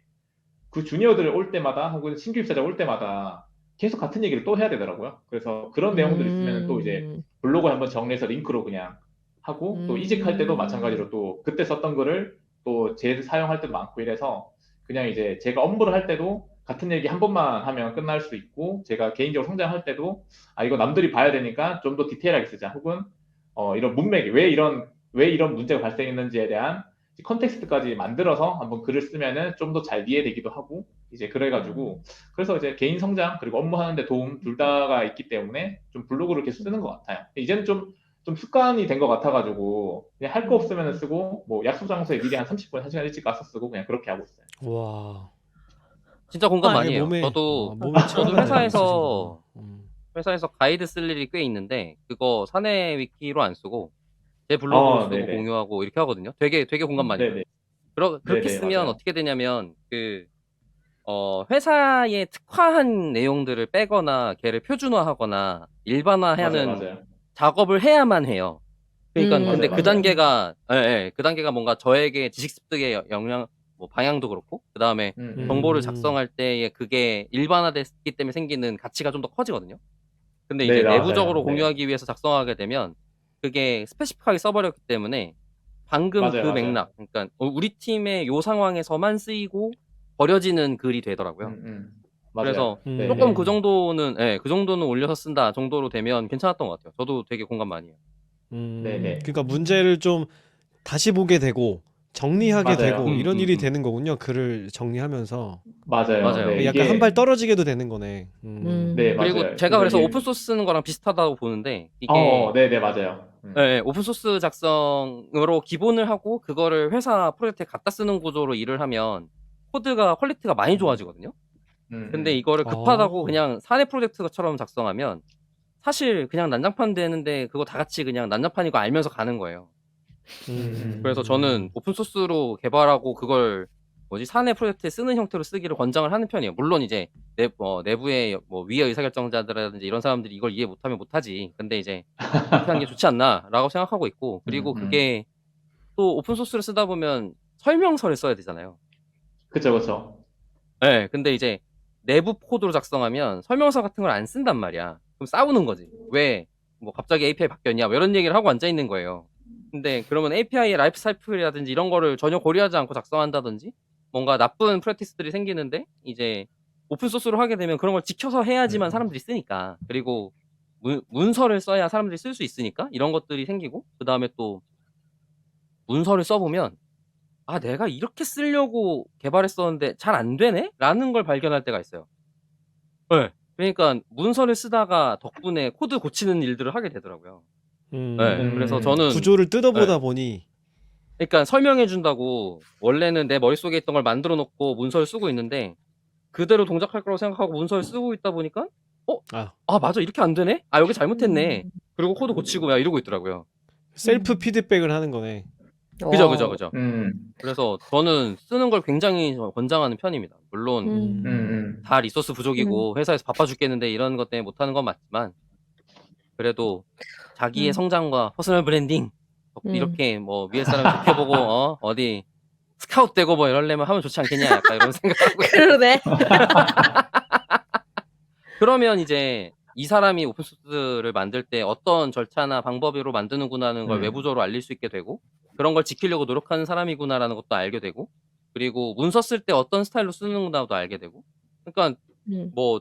그 주니어들 올 때마다 혹은 신규 입사자 올 때마다 계속 같은 얘기를 또 해야 되더라고요. 그래서 그런 내용들 있으면 또 이제 블로그에 한번 정리해서 링크로 그냥 하고 또 이직할 때도 마찬가지로 또 그때 썼던 거를 또 재사용할 때도 많고 이래서 그냥 이제 제가 업무를 할 때도 같은 얘기 한 번만 하면 끝날 수 있고 제가 개인적으로 성장할 때도 이거 남들이 봐야 되니까 좀 더 디테일하게 쓰자 혹은 이런 문맥이 왜 이런 문제가 발생했는지에 대한 컨텍스트까지 만들어서 한번 글을 쓰면은 좀 더 잘 이해되기도 하고 이제 그래가지고 그래서 이제 개인 성장 그리고 업무하는데 도움 둘 다가 있기 때문에 좀 블로그를 계속 쓰는 것 같아요. 이제는 좀 습관이 된 것 같아가지고 그냥 할 거 없으면 쓰고 뭐 약속 장소에 미리 한 30분, 1시간 일찍 가서 쓰고 그냥 그렇게 하고 있어요. 와. 진짜 공감 많이 이게 해요. 몸에 저도 체험이 회사에서 있으시구나. 가이드 쓸 일이 꽤 있는데 그거 사내 위키로 안 쓰고 제 블로그로 쓰고 네네. 공유하고 이렇게 하거든요. 되게 공감 많이 해요. 네네. 그렇게 네네, 쓰면 맞아요. 어떻게 되냐면 회사에 특화한 내용들을 빼거나 걔를 표준화하거나 일반화하는 맞아요. 작업을 해야만 해요. 그러니까 근데 맞아요. 그 단계가 뭔가 저에게 지식 습득의 역량 방향도 그렇고 그다음에 정보를 작성할 때에 그게 일반화됐기 때문에 생기는 가치가 좀 더 커지거든요. 근데 이제 맞아요. 내부적으로 네. 공유하기 위해서 작성하게 되면 그게 스페시픽하게 써버렸기 때문에 방금 그 맞아요. 맥락, 그러니까 우리 팀의 요 상황에서만 쓰이고 버려지는 글이 되더라고요. 맞아요. 그래서 네, 조금 네. 그 정도는 올려서 쓴다 정도로 되면 괜찮았던 것 같아요. 저도 되게 공감 많이 해요. 네네. 그러니까 문제를 좀 다시 보게 되고 정리하게 맞아요. 되고 이런 일이 되는 거군요. 글을 정리하면서. 맞아요. 네, 약간 이게 한 발 떨어지게도 되는 거네. 네, 그리고 맞아요. 제가 그래서 오픈 소스 쓰는 거랑 비슷하다고 보는데 이게 네네, 맞아요. 오픈 소스 작성으로 기본을 하고 그거를 회사 프로젝트에 갖다 쓰는 구조로 일을 하면 코드가 퀄리티가 많이 좋아지거든요. 근데 이거를 급하다고 그냥 사내 프로젝트처럼 작성하면 사실 그냥 난장판 되는데 그거 다 같이 그냥 난장판이고 알면서 가는 거예요. 그래서 저는 오픈 소스로 개발하고 그걸 뭐지 사내 프로젝트에 쓰는 형태로 쓰기를 권장을 하는 편이에요. 물론 이제 내부의 뭐 위의 의사결정자들이라든지 이런 사람들이 이걸 이해 못하면 못하지. 근데 이제 그렇게 하는 게 좋지 않나라고 생각하고 있고 그리고 그게 또 오픈 소스를 쓰다 보면 설명서를 써야 되잖아요. 그쵸, 그쵸. 네, 근데 이제 내부 코드로 작성하면 설명서 같은 걸 안 쓴단 말이야. 그럼 싸우는 거지. 왜 뭐 갑자기 API 바뀌었냐 뭐 이런 얘기를 하고 앉아 있는 거예요. 근데 그러면 API의 라이프 사이클이라든지 이런 거를 전혀 고려하지 않고 작성한다든지 뭔가 나쁜 프랙티스들이 생기는데 이제 오픈 소스로 하게 되면 그런 걸 지켜서 해야지만 사람들이 쓰니까 그리고 문서를 써야 사람들이 쓸 수 있으니까 이런 것들이 생기고 그 다음에 또 문서를 써보면 아 내가 이렇게 쓰려고 개발했었는데 잘 안 되네? 라는 걸 발견할 때가 있어요. 네. 그러니까 문서를 쓰다가 덕분에 코드 고치는 일들을 하게 되더라고요. 네. 그래서 저는 구조를 뜯어보다 네. 보니 그러니까 설명해 준다고 원래는 내 머릿속에 있던 걸 만들어 놓고 문서를 쓰고 있는데 그대로 동작할 거라고 생각하고 문서를 쓰고 있다 보니까 맞아 이렇게 안 되네? 아 여기 잘못했네. 그리고 코드 고치고 야 이러고 있더라고요. 셀프 피드백을 하는 거네. 그죠. 그래서 저는 쓰는 걸 굉장히 권장하는 편입니다. 물론 다 리소스 부족이고 회사에서 바빠 죽겠는데 이런 것 때문에 못하는 건 맞지만 그래도 자기의 성장과 퍼스널 브랜딩 이렇게 뭐 위에 사람 좋게 보고 어디 스카웃 되고 뭐 이러려면 하면 좋지 않겠냐 약간 이런 생각하고 그러네. 그러면 이제 이 사람이 오픈소스를 만들 때 어떤 절차나 방법으로 만드는구나는 걸 외부적으로 알릴 수 있게 되고 그런 걸 지키려고 노력하는 사람이구나라는 것도 알게 되고 그리고 문서 쓸 때 어떤 스타일로 쓰는구나도 알게 되고 그러니까 뭐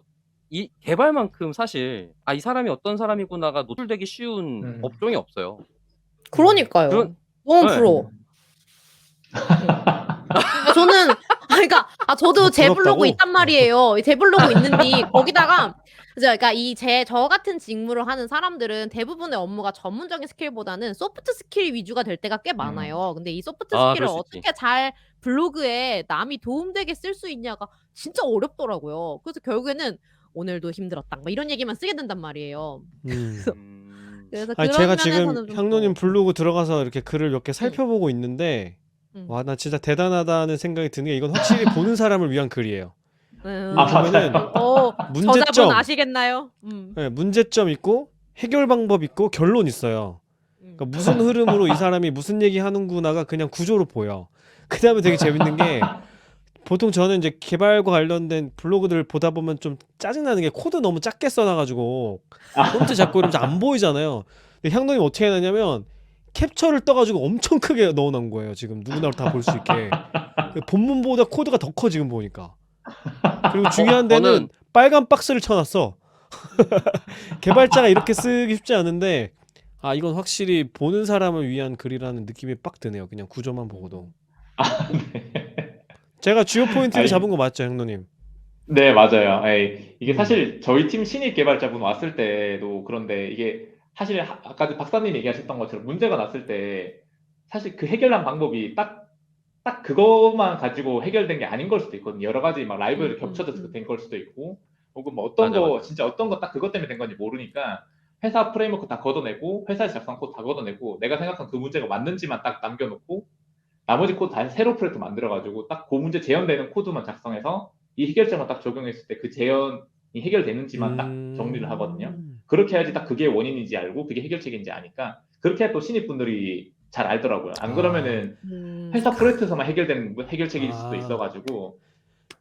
이 개발만큼 사실 이 사람이 어떤 사람이구나가 노출되기 쉬운 업종이 없어요. 그러니까요. 너무 네. 부러워. 저는 그러니까 저도 제 블로그 부럽다고? 있단 말이에요. 제 블로그 있는데 거기다가 그러니까 저 같은 직무를 하는 사람들은 대부분의 업무가 전문적인 스킬보다는 소프트 스킬 위주가 될 때가 꽤 많아요. 근데 이 소프트 스킬을 그럴 수 있지. 어떻게 잘 블로그에 남이 도움되게 쓸 수 있냐가 진짜 어렵더라고요. 그래서 결국에는 오늘도 힘들었다. 막 이런 얘기만 쓰게 된단 말이에요. 그래서 아니 그런 제가 지금 면에서는 좀 향노님 블로그 들어가서 이렇게 글을 몇 개 살펴보고 있는데 와, 나 진짜 대단하다는 생각이 드는 게 이건 확실히 보는 사람을 위한 글이에요. 보면은 문제점 저자분 아시겠나요? 네, 문제점 있고 해결 방법 있고 결론 있어요. 그러니까 무슨 흐름으로 이 사람이 무슨 얘기 하는구나가 그냥 구조로 보여. 그 다음에 되게 재밌는 게 보통 저는 이제 개발과 관련된 블로그들을 보다 보면 좀 짜증나는 게 코드 너무 작게 써놔가지고 폰트 작고 이러면서 안 보이잖아요. 근데 향노님 어떻게 해놨냐면 캡처를 떠가지고 엄청 크게 넣어놓은 거예요. 지금 누구나 다 볼 수 있게. 본문보다 코드가 더 커 지금 보니까. 그리고 중요한 데는 빨간 박스를 쳐놨어. 개발자가 이렇게 쓰기 쉽지 않은데 이건 확실히 보는 사람을 위한 글이라는 느낌이 빡 드네요. 그냥 구조만 보고도. 네. 제가 주요 포인트를 잡은 거 맞죠, 향노님? 네, 맞아요. 이게 사실 저희 팀 신입 개발자분 왔을 때도 그런데 이게 사실 아까 박사님 얘기하셨던 것처럼 문제가 났을 때 사실 그 해결한 방법이 딱 그것만 가지고 해결된 게 아닌 걸 수도 있거든요. 여러 가지 막 라이브러리 겹쳐져서 된 걸 수도 있고 혹은 뭐 어떤 거 진짜 어떤 거 딱 그것 때문에 된 건지 모르니까 회사 프레임워크 다 걷어내고 회사에서 작성한 코드 다 걷어내고 내가 생각한 그 문제가 맞는지만 딱 남겨놓고 나머지 코드 다 새로 프로젝트 만들어가지고 딱 그 문제 재현되는 코드만 작성해서 이 해결점을 딱 적용했을 때 그 재현이 해결되는지만 딱 정리를 하거든요. 그렇게 해야지 딱 그게 원인인지 알고 그게 해결책인지 아니까 그렇게 해야 또 신입분들이 잘 알더라고요. 안 그러면은 회사 프로젝트에서만 해결되는 해결책일 수도 있어가지고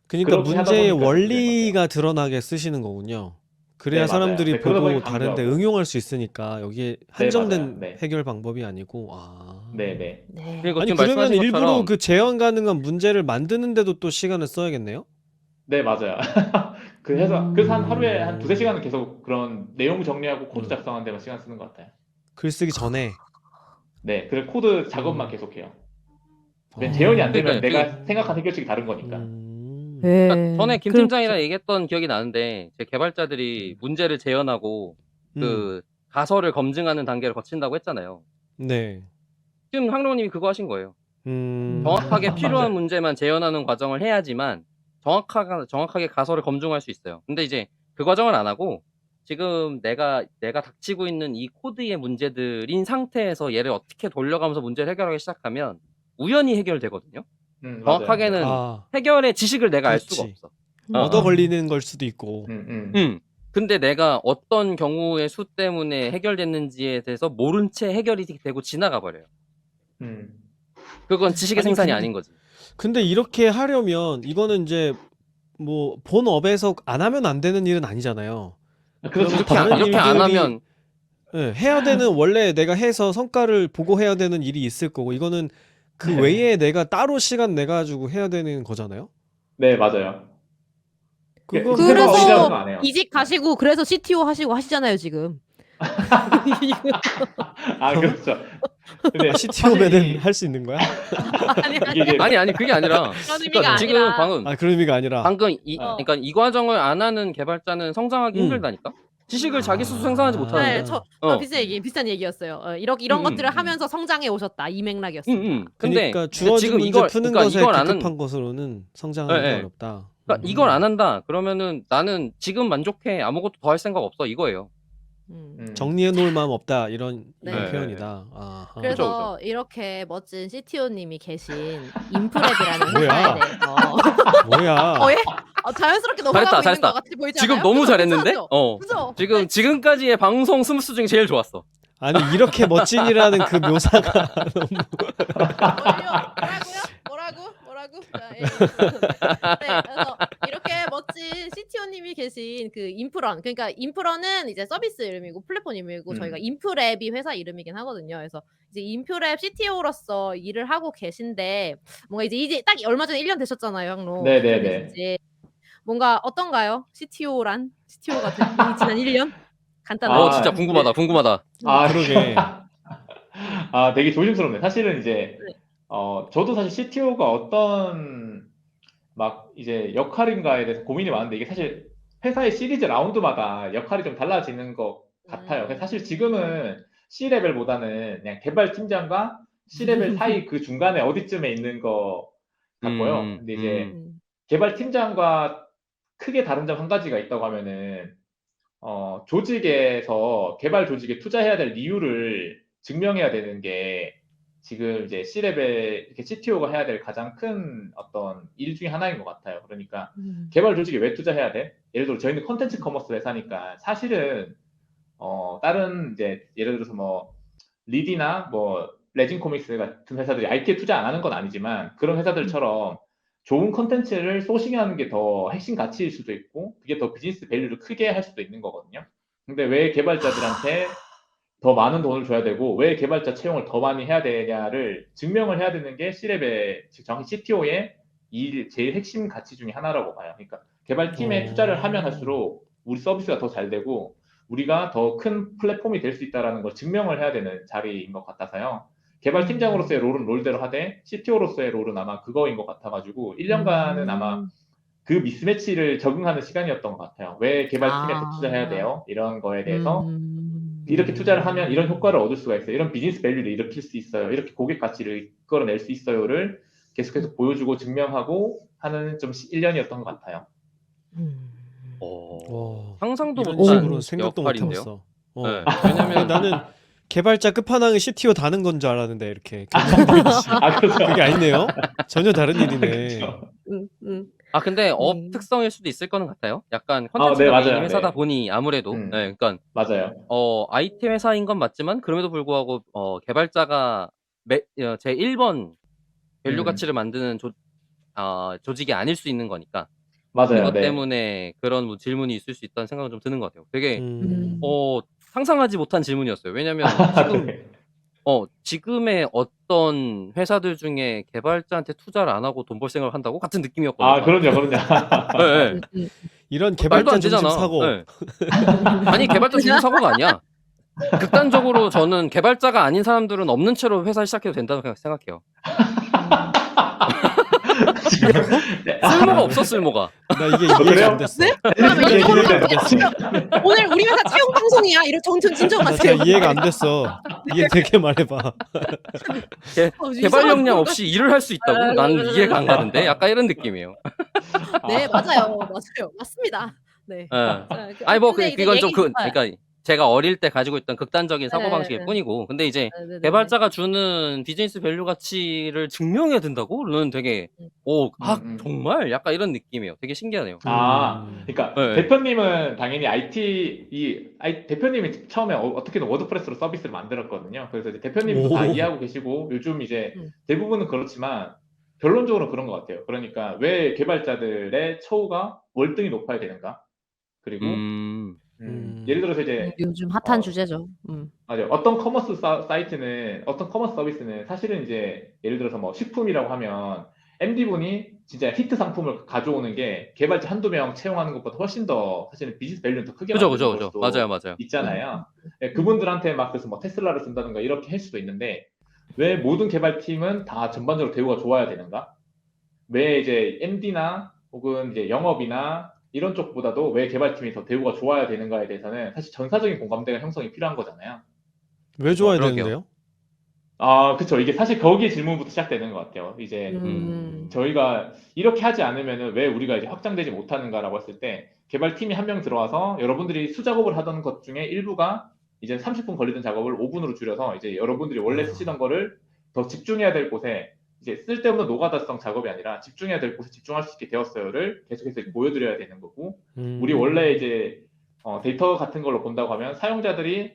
그러니까 그렇게 하다 문제의 보니까 원리가 드러나게 쓰시는 거군요. 그래야 네, 맞아요. 사람들이 네, 그러다 보고 보니 다른데 강조하고. 응용할 수 있으니까 여기에 네, 한정된 맞아요. 네. 해결 방법이 아니고 네네. 그리고 아니 지금 그러면 말씀하신 일부러 것처럼 그 재현 가능한 문제를 만드는데도 또 시간을 써야겠네요? 네, 맞아요. 그래서 한 하루에 한 2-3시간은 계속 그런 내용 정리하고 코드 작성하는 데만 시간 쓰는 것 같아요. 글쓰기 전에. 네, 그래 코드 작업만 계속해요. 재현이 안 되면 그러니까요. 내가 생각한 해결책이 다른 거니까. 그러니까 전에 김 팀장이랑 얘기했던 기억이 나는데 제 개발자들이 문제를 재현하고 그 가설을 검증하는 단계를 거친다고 했잖아요. 네. 지금 항로님이 그거 하신 거예요. 정확하게 필요한 문제만 재현하는 과정을 해야지만 정확하게 가설을 검증할 수 있어요. 근데 이제 그 과정을 안 하고 지금 내가 닥치고 있는 이 코드의 문제들인 상태에서 얘를 어떻게 돌려가면서 문제를 해결하기 시작하면 우연히 해결되거든요. 맞아요. 정확하게는 아, 해결의 지식을 내가 알 수가 그렇지. 없어. 얻어 걸리는 걸 수도 있고. 근데 내가 어떤 경우의 수 때문에 해결됐는지에 대해서 모른 채 해결이 되고 지나가 버려요. 그건 지식의 아니, 생산이 근데- 아닌 거지. 근데 이렇게 하려면 이거는 이제 뭐 본업에서 안 하면 안 되는 일은 아니잖아요. 그렇죠. 다른 이렇게 안 일들이- 하면 예, 해야 되는 원래 내가 해서 성과를 보고 해야 되는 일이 있을 거고 이거는 그 네. 외에 내가 따로 시간 내 가지고 해야 되는 거잖아요. 네, 맞아요. 그거 그래서 해서- 어디라는 거 안 해요. 이직 가시고 그래서 CTO 하시고 하시잖아요 지금. 그렇죠. 근데 CTO면은 할 수 있는 거야? 아니, 이게 이제 아니 그게 아니라 그런 의미가 지금 아니라. 방금 아, 그런 의미가 아니라. 그러니까 이 과정을 안 하는 개발자는 성장하기 힘들다니까. 지식을 자기 스스로 생산하지 아. 못하는데. 네, 어. 비슷한 얘기였어요. 이런 것들을 하면서 성장해 오셨다 이 맥락이었습니다. 근데 그러니까 주어진 지금 문제 이걸 푸는 그러니까 것에 이걸 안 급급한 것으로는 성장하기 네, 네. 어렵다. 그러니까 이걸 안 한다. 그러면은 나는 지금 만족해. 아무것도 더 할 생각 없어. 이거예요. 정리해 놓을 마음 없다 이런 네. 표현이다. 아하. 그래서 이렇게 멋진 CTO님이 계신 인프랩이라는 뭐야? 회사에 대해서 뭐야? 예? 자연스럽게 넘어가고 잘했다, 있는 잘했다. 것 같이 보이지 지금 않아요? 너무 잘했는데? 괜찮았죠? 그죠? 지금까지의 방송 스무스 중에 제일 좋았어. 아니 이렇게 멋진이라는 그 묘사가 뭐라고? 자, 예. 네, 그래서 이렇게 멋진 CTO님이 계신 그 인프런, 그러니까 인프런은 이제 서비스 이름이고 플랫폼 이름이고 저희가 인프랩이 회사 이름이긴 하거든요. 그래서 이제 인프랩 CTO로서 일을 하고 계신데 뭔가 이제 딱 얼마 전에 1년 되셨잖아요, 형로. 네네네. 이제 뭔가 어떤가요? CTO란? CTO가 된 이 지난 1년? 간단하게. 아, 진짜 궁금하다. 그러게. 되게 조심스럽네. 사실은 이제 네. 저도 사실 CTO가 어떤 막 이제 역할인가에 대해서 고민이 많은데 이게 사실 회사의 시리즈 라운드마다 역할이 좀 달라지는 것 같아요. 그래서 사실 지금은 C레벨보다는 그냥 개발팀장과 C레벨 사이 그 중간에 어디쯤에 있는 것 같고요. 근데 이제 개발팀장과 크게 다른 점 한 가지가 있다고 하면은 조직에서 개발 조직에 투자해야 될 이유를 증명해야 되는 게 지금 이제 C레벨 이렇게 CTO가 해야 될 가장 큰 어떤 일 중에 하나인 것 같아요. 그러니까 개발 조직에 왜 투자해야 돼? 예를 들어 저희는 컨텐츠 커머스 회사니까 사실은 다른 이제 예를 들어서 뭐 리디나 뭐 레진 코믹스 같은 회사들이 IT에 투자 안 하는 건 아니지만 그런 회사들처럼 좋은 컨텐츠를 소싱하는 게 더 핵심 가치일 수도 있고 그게 더 비즈니스 밸류를 크게 할 수도 있는 거거든요. 근데 왜 개발자들한테 더 많은 돈을 줘야 되고 왜 개발자 채용을 더 많이 해야 되냐를 증명을 해야 되는 게 C레벨, 즉 정확히 CTO의 제일 핵심 가치 중에 하나라고 봐요. 그러니까 개발팀에 투자를 하면 할수록 우리 서비스가 더 잘 되고 우리가 더 큰 플랫폼이 될 수 있다는 걸 증명을 해야 되는 자리인 것 같아서요. 개발팀장으로서의 롤은 롤대로 하되 CTO로서의 롤은 아마 그거인 것 같아가지고 1년간은 아마 그 미스매치를 적응하는 시간이었던 것 같아요. 왜 개발팀에 더 투자해야 돼요? 이런 거에 대해서 이렇게 투자를 하면 이런 효과를 얻을 수가 있어요. 이런 비즈니스 밸류를 일으킬 수 있어요. 이렇게 고객 가치를 이끌어낼 수 있어요를 계속해서 보여주고 증명하고 하는 좀 1년이었던 것 같아요. 상상도 이런 못한 식으로 생각도 못 역할인데요. 해봤어. 네. 왜냐면 나는 개발자 끝판왕의 CTO 다는 건 줄 알았는데 이렇게 그렇죠. 그게 아니네요. 전혀 다른 일이네. 그렇죠. 근데 업 특성일 수도 있을 거는 같아요. 약간 컨텐츠가 네, 메인 맞아요. 회사다 네. 보니 아무래도 그러니까 맞아요. IT 회사인 건 맞지만 그럼에도 불구하고 개발자가 제 1번 밸류 가치를 만드는 조직이 아닐 수 있는 거니까 맞아요. 그것 네. 때문에 그런 뭐 질문이 있을 수 있다는 생각은 좀 드는 것 같아요. 되게 상상하지 못한 질문이었어요. 왜냐면 지금 네. 지금의 어떤 회사들 중에 개발자한테 투자를 안 하고 돈 벌 생각을 한다고? 같은 느낌이었거든요. 그럼요. 네. 이런 말도 개발자 안 중심 되잖아. 사고. 네. 아니 개발자 중심 사고가 아니야. 극단적으로 저는 개발자가 아닌 사람들은 없는 채로 회사를 시작해도 된다고 생각해요. 쓸모가 없어 쓸모가. 나 이게 이해가 안 됐어. 그러면 이게 이거는 이해가 안 됐어. 오늘 우리 회사 채용 방송이야. 이런 나 진정하세요. 진짜 이해가 안 됐어. 이해 되게 말해봐. 개발 역량 없이 일을 할 수 있다고? 나는 이해가 안 가는데 약간 이런 느낌이에요. 네, 맞아요. 맞습니다. 네. 아니 뭐 그건 좀 그러니까 제가 어릴 때 가지고 있던 극단적인 사고방식일 네. 뿐이고, 근데 이제 네네네네. 개발자가 주는 비즈니스 밸류 가치를 증명해야 된다고?는 되게 음. 정말? 약간 이런 느낌이에요. 되게 신기하네요. 그러니까 네. 대표님은 당연히 대표님이 처음에 어떻게든 워드프레스로 서비스를 만들었거든요. 그래서 이제 대표님도 다 오. 이해하고 계시고 요즘 이제 음. 대부분은 그렇지만 결론적으로 그런 것 같아요. 그러니까 왜 개발자들의 처우가 월등히 높아야 되는가? 그리고 예를 들어서 이제 요즘 핫한 주제죠. 맞아요. 어떤 커머스 사이트는, 어떤 커머스 서비스는 사실은 이제 예를 들어서 뭐 식품이라고 하면 MD분이 진짜 히트 상품을 가져오는 게 개발자 한두 명 채용하는 것보다 훨씬 더 사실은 비즈니스 밸류는 더 크게 그죠, 만드는 그죠, 걸 그죠. 수도 맞아요. 있잖아요. 네, 그분들한테 막 그래서 뭐 테슬라를 쓴다든가 이렇게 할 수도 있는데 왜 모든 개발팀은 다 전반적으로 대우가 좋아야 되는가? 왜 이제 MD나 혹은 이제 영업이나 이런 쪽보다도 왜 개발팀이 더 대우가 좋아야 되는가에 대해서는 사실 전사적인 공감대가 형성이 필요한 거잖아요. 왜 좋아야 그러게요. 되는데요? 그쵸. 이게 사실 거기 질문부터 시작되는 것 같아요. 이제 저희가 이렇게 하지 않으면은 왜 우리가 이제 확장되지 못하는가라고 했을 때 개발팀이 한 명 들어와서 여러분들이 수작업을 하던 것 중에 일부가 이제 30분 걸리던 작업을 5분으로 줄여서 이제 여러분들이 원래 쓰시던 거를 더 집중해야 될 곳에 이제 쓸데없는 노가다성 작업이 아니라 집중해야 될 곳에 집중할 수 있게 되었어요를 계속해서 보여드려야 되는 거고 우리 원래 이제 데이터 같은 걸로 본다고 하면 사용자들이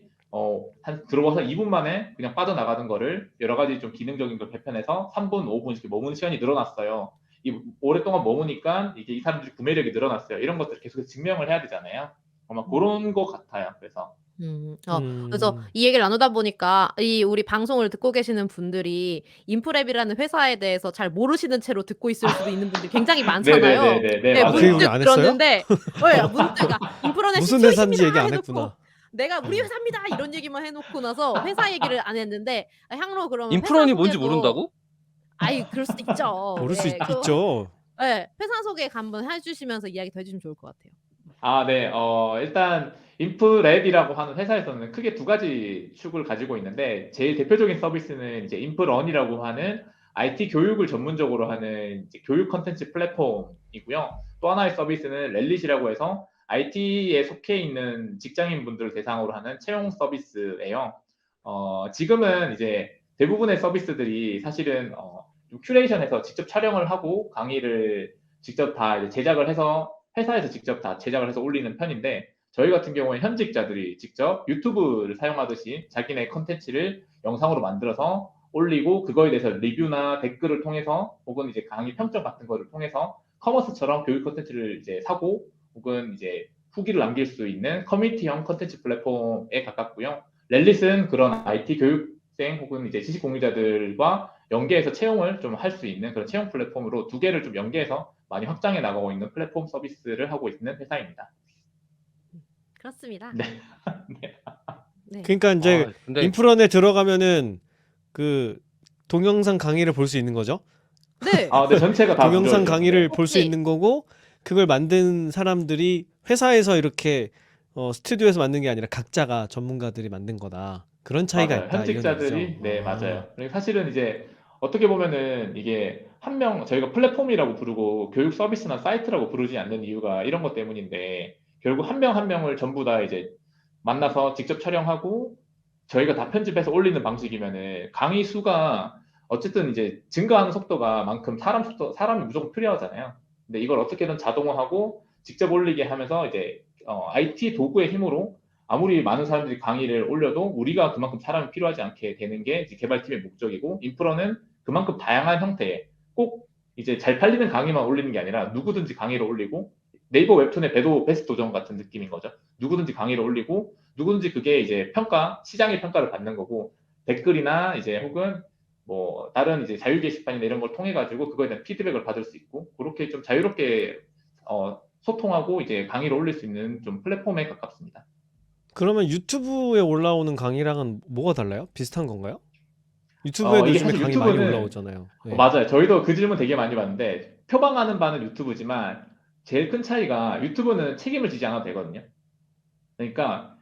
한 들어와서 2분 만에 그냥 빠져나가는 거를 여러 가지 좀 기능적인 걸 개편해서 3분, 5분 이렇게 머무는 시간이 늘어났어요. 오랫동안 머무니까 이게 이 사람들이 구매력이 늘어났어요. 이런 것들을 계속해서 증명을 해야 되잖아요. 아마 그런 것 같아요. 그래서 그래서 이 얘기를 나누다 보니까 우리 방송을 듣고 계시는 분들이 인프랩이라는 회사에 대해서 잘 모르시는 채로 듣고 있을 수도 있는 분들이 굉장히 많잖아요. 네네네네. 네, 네, 그 얘기 우리 문득 안 했어요? 들었는데, 네, 문득 인프라넷 무슨 CTO 회사인지 입니다 얘기 안 해놓고 했구나. 내가 우리 회사입니다 이런 얘기만 해놓고 나서 회사 얘기를 안 했는데 향로 그러면 회사 인프런이 뭔지 소개도 모른다고? 그럴 수도 있죠. 모를 수 예, 있죠. 회사 소개 한번 해주시면서 이야기 더 해주시면 좋을 것 같아요. 네. 일단 인프랩이라고 하는 회사에서는 크게 두 가지 축을 가지고 있는데 제일 대표적인 서비스는 이제 인프런이라고 하는 IT 교육을 전문적으로 하는 이제 교육 컨텐츠 플랫폼이고요. 또 하나의 서비스는 렐릿이라고 해서 IT에 속해 있는 직장인분들을 대상으로 하는 채용 서비스예요. 지금은 이제 대부분의 서비스들이 사실은 좀 큐레이션해서 직접 촬영을 하고 강의를 직접 다 이제 제작을 해서 회사에서 직접 다 제작을 해서 올리는 편인데 저희 같은 경우에 현직자들이 직접 유튜브를 사용하듯이 자기네 컨텐츠를 영상으로 만들어서 올리고 그거에 대해서 리뷰나 댓글을 통해서 혹은 이제 강의 평점 같은 거를 통해서 커머스처럼 교육 컨텐츠를 이제 사고 혹은 이제 후기를 남길 수 있는 커뮤니티형 컨텐츠 플랫폼에 가깝고요. 렐릿은 그런 IT 교육생 혹은 이제 지식 공유자들과 연계해서 채용을 좀 할 수 있는 그런 채용 플랫폼으로 두 개를 좀 연계해서 많이 확장해 나가고 있는 플랫폼 서비스를 하고 있는 회사입니다. 그렇습니다. 네. 네. 그러니까 이제 근데 인프런에 들어가면은 그 동영상 강의를 볼 수 있는 거죠. 네. 네, 전체가 다 동영상 무료죠. 강의를 네. 볼 수 있는 거고 그걸 만든 사람들이 회사에서 이렇게 스튜디오에서 만든 게 아니라 각자가 전문가들이 만든 거다. 그런 차이가 맞아요. 있다. 이런 현직자들이 얘기죠. 네, 맞아요. 그리고 사실은 이제 어떻게 보면은 이게 저희가 플랫폼이라고 부르고 교육 서비스나 사이트라고 부르지 않는 이유가 이런 것 때문인데 결국 한 명 한 명을 전부 다 이제 만나서 직접 촬영하고 저희가 다 편집해서 올리는 방식이면은 강의 수가 어쨌든 이제 증가하는 속도가 만큼 사람이 무조건 필요하잖아요. 근데 이걸 어떻게든 자동화하고 직접 올리게 하면서 이제 IT 도구의 힘으로 아무리 많은 사람들이 강의를 올려도 우리가 그만큼 사람이 필요하지 않게 되는 게 이제 개발팀의 목적이고 인프라는 그만큼 다양한 형태의 꼭 이제 잘 팔리는 강의만 올리는 게 아니라 누구든지 강의를 올리고 네이버 웹툰의 베스트 도전 같은 느낌인 거죠. 누구든지 강의를 올리고 누구든지 그게 이제 시장의 평가를 받는 거고 댓글이나 이제 혹은 뭐 다른 이제 자유 게시판이나 이런 걸 통해 가지고 그거에 대한 피드백을 받을 수 있고 그렇게 좀 자유롭게 소통하고 이제 강의를 올릴 수 있는 좀 플랫폼에 가깝습니다. 그러면 유튜브에 올라오는 강의랑은 뭐가 달라요? 비슷한 건가요? 유튜브에도 이게 요즘에 사실 강의 많이 유튜브는 올라오잖아요. 네. 맞아요. 저희도 그 질문 되게 많이 받는데 표방하는 바는 유튜브지만 제일 큰 차이가 유튜브는 책임을 지지 않아도 되거든요. 그러니까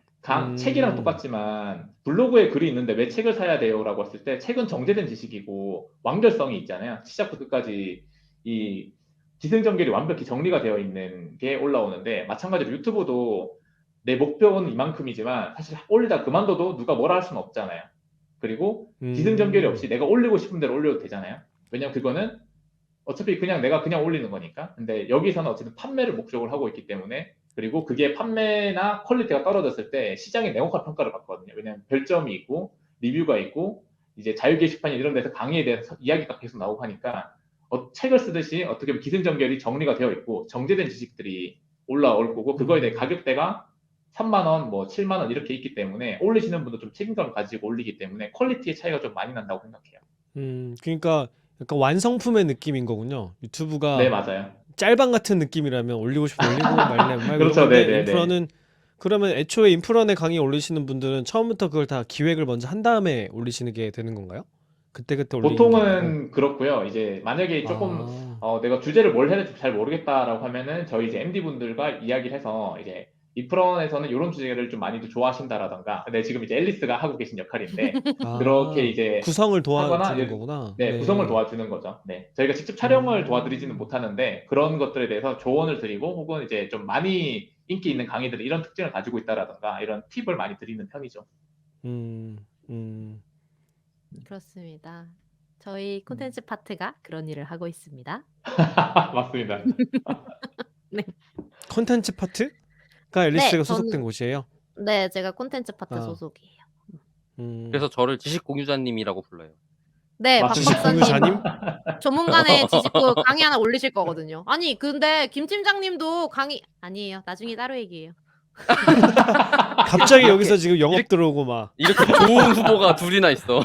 책이랑 똑같지만 블로그에 글이 있는데 왜 책을 사야 돼요라고 했을 때 책은 정제된 지식이고 완결성이 있잖아요. 시작부터 끝까지 이 기승전결이 완벽히 정리가 되어 있는 게 올라오는데 마찬가지로 유튜브도 내 목표는 이만큼이지만 사실 올리다 그만둬도 누가 뭐라 할 수는 없잖아요. 그리고 기승전결이 없이 내가 올리고 싶은 대로 올려도 되잖아요. 왜냐면 그거는 어차피 그냥 내가 그냥 올리는 거니까. 근데 여기서는 어쨌든 판매를 목적으로 하고 있기 때문에, 그리고 그게 판매나 퀄리티가 떨어졌을 때 시장의 냉혹한 평가를 받거든요. 왜냐면 별점이 있고 리뷰가 있고 이제 자유 게시판이 이런 데서 강의에 대해서 이야기가 계속 나오고 하니까 책을 쓰듯이 어떻게 보면 기승전결이 정리가 되어 있고 정제된 지식들이 올라올 거고, 그거에 대해 가격대가 3만 원, 뭐 7만 원 이렇게 있기 때문에 올리시는 분도 좀 책임감을 가지고 올리기 때문에 퀄리티의 차이가 좀 많이 난다고 생각해요. 그러니까 약간 완성품의 느낌인 거군요. 네, 유튜브가 맞아요. 짤방 같은 느낌이라면 올리고 싶으면 올리고 말래 말고 그렇죠. 그런 건데 네네네. 인프라는 그러면 애초에 인프라네 강의 올리시는 분들은 처음부터 그걸 다 기획을 먼저 한 다음에 올리시는 게 되는 건가요? 그때그때 올리는 게 아니고. 보통은 그렇고요. 이제 만약에 조금 아, 내가 주제를 뭘 해야 될지 잘 모르겠다라고 하면은 저희 이제 MD 분들과 이야기를 해서 이제 이프런에서는 이런 주제를 좀 많이들 좋아하신다라던가, 근데 지금 이제 앨리스가 하고 계신 역할인데 그렇게 이제 구성을 하거나 도와주는 거구나. 네, 구성을 도와주는 거죠. 네, 저희가 직접 촬영을 도와드리지는 못하는데 그런 것들에 대해서 조언을 드리고, 혹은 이제 좀 많이 인기 있는 강의들이 이런 특징을 가지고 있다라던가 이런 팁을 많이 드리는 편이죠. 음, 그렇습니다. 저희 콘텐츠 파트가 그런 일을 하고 있습니다. 맞습니다. 네. 콘텐츠 파트가 네, 앨리스가 소속된 곳이에요? 네, 제가 콘텐츠 파트 아. 소속이에요. 그래서 저를 지식 공유자님이라고 불러요. 네, 박 지식 박사님 공유자님? 조만간에 지식구 강의 하나 올리실 거거든요. 아니, 근데 김 팀장님도 강의 아니에요. 나중에 따로 얘기해요. 갑자기 여기서 지금 영업 들어오고 막. 이렇게 좋은 후보가 둘이나 있어.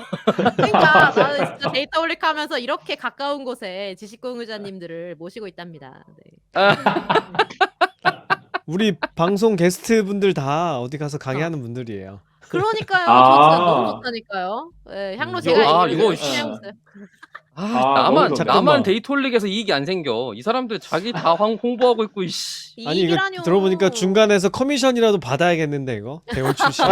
그러니까 나는 진짜 데이터 올릭하면서 이렇게 가까운 곳에 지식 공유자님들을 모시고 있답니다. 네. 우리 방송 게스트 분들 다 어디 가서 강의하는 분들이에요. 그러니까요. 저 진짜 너무 아. 좋다니까요. 네, 향로 이거- 제가 이거 열심히 하고 있어요. 너무 좋네. 잠깐만. 나만 데이터 올릭에서 이익이 안 생겨. 이 사람들 자기 다 홍보하고 있고 이씨. 아니 이거 이익이라뇨. 들어보니까 중간에서 커미션이라도 받아야겠는데 이거 대원 출신.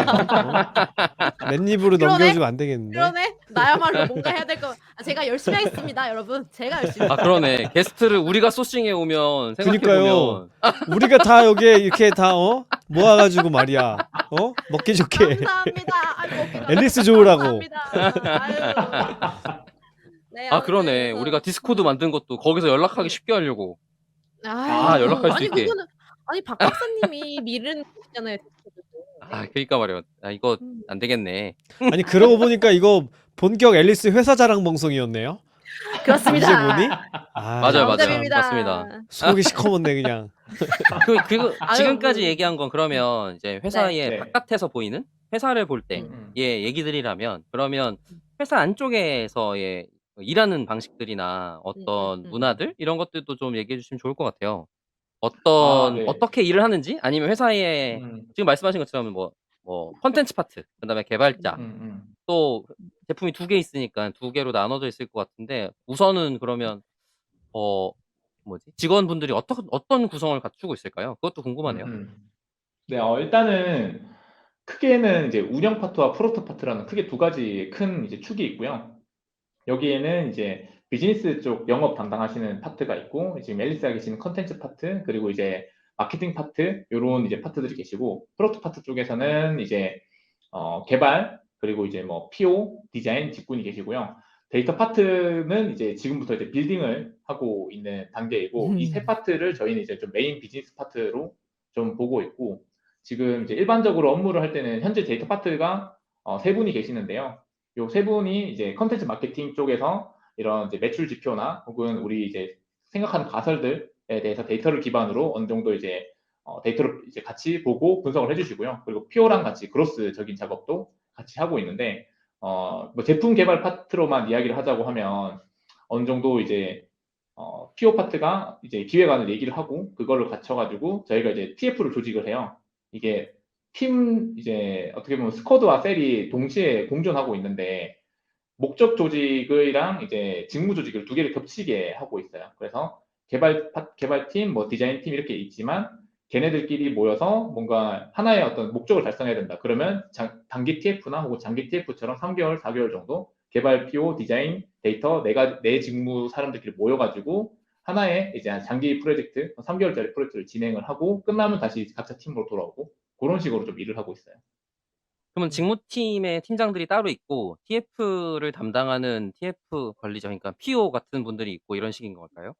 맨입으로 그러네? 넘겨주면 안 되겠는데. 그러네. 나야말로 뭔가 해야 될 거. 제가 열심히 하겠습니다, 여러분. 제가 열심히. 그러네. 게스트를 우리가 소싱해 오면 생각해 그니까요. 보면 우리가 다 여기에 이렇게 다 모아가지고 말이야. 먹기 좋게. 감사합니다. 아이고, 어깨가 앨리스 좋으라고. 감사합니다. 아유. 네, 그러네. 아무튼 우리가 디스코드 만든 것도 거기서 연락하기 쉽게 하려고. 아유, 연락할 수 아니 있게. 그거는 아니 박 박사님이 미르는 거잖아요. 그러니까 말이야. 이거 안 되겠네. 아니 그러고 보니까 이거 본격 앨리스 회사 자랑 방송이었네요. 그렇습니다. 이제 보니? 맞아요. 정답입니다. 맞습니다. 속이 시커먼데 그냥. 지금까지 얘기한 건 그러면 이제 회사의 네. 바깥에서 보이는 회사를 볼 때의 얘기들이라면, 그러면 회사 안쪽에서의 일하는 방식들이나 어떤 문화들 이런 것들도 좀 얘기해 주시면 좋을 것 같아요. 네. 어떻게 일을 하는지, 아니면 회사의 지금 말씀하신 것처럼 뭐 컨텐츠 파트, 그다음에 개발자, 또 제품이 2개 있으니까 2개로 나눠져 있을 것 같은데, 우선은 그러면 직원분들이 어떤 구성을 갖추고 있을까요? 그것도 궁금하네요. 네, 일단은 크게는 이제 운영 파트와 프로덕트 파트라는 크게 두 가지 큰 이제 축이 있고요. 여기에는 이제 비즈니스 쪽 영업 담당하시는 파트가 있고, 지금 앨리스가 계시는 컨텐츠 파트, 그리고 이제 마케팅 파트, 요런 이제 파트들이 계시고, 프로덕트 파트 쪽에서는 이제 개발, 그리고 이제 뭐 PO, 디자인, 직군이 계시고요. 데이터 파트는 이제 지금부터 이제 빌딩을 하고 있는 단계이고, 이 세 파트를 저희는 이제 좀 메인 비즈니스 파트로 좀 보고 있고, 지금 이제 일반적으로 업무를 할 때는 현재 데이터 파트가 세 분이 계시는데요. 요 세 분이 이제 컨텐츠 마케팅 쪽에서 이런 이제 매출 지표나 혹은 우리 이제 생각하는 가설들에 대해서 데이터를 기반으로 어느 정도 이제 데이터를 이제 같이 보고 분석을 해주시고요. 그리고 PO랑 같이 그로스적인 작업도 같이 하고 있는데, 뭐 제품 개발 파트로만 이야기를 하자고 하면 어느 정도 이제 PO 파트가 이제 기획안을 얘기를 하고 그거를 갖춰가지고 저희가 이제 TF를 조직을 해요. 이게 팀 이제 어떻게 보면 스쿼드와 셀이 동시에 공존하고 있는데, 목적 조직이랑 이제 직무 조직을 두 개를 겹치게 하고 있어요. 그래서 개발팀, 뭐 디자인팀 이렇게 있지만 걔네들끼리 모여서 뭔가 하나의 어떤 목적을 달성해야 된다. 그러면 단기 TF나 혹은 장기 TF처럼 3개월, 4개월 정도 개발, PO, 디자인, 데이터 네 직무 사람들끼리 모여가지고 하나의 이제 장기 프로젝트, 3개월짜리 프로젝트를 진행을 하고 끝나면 다시 각자 팀으로 돌아오고, 그런 식으로 좀 일을 하고 있어요. 그러면 직무팀에 팀장들이 따로 있고 TF를 담당하는 TF 관리자 그러니까 PO 같은 분들이 있고 이런 식인 걸까요?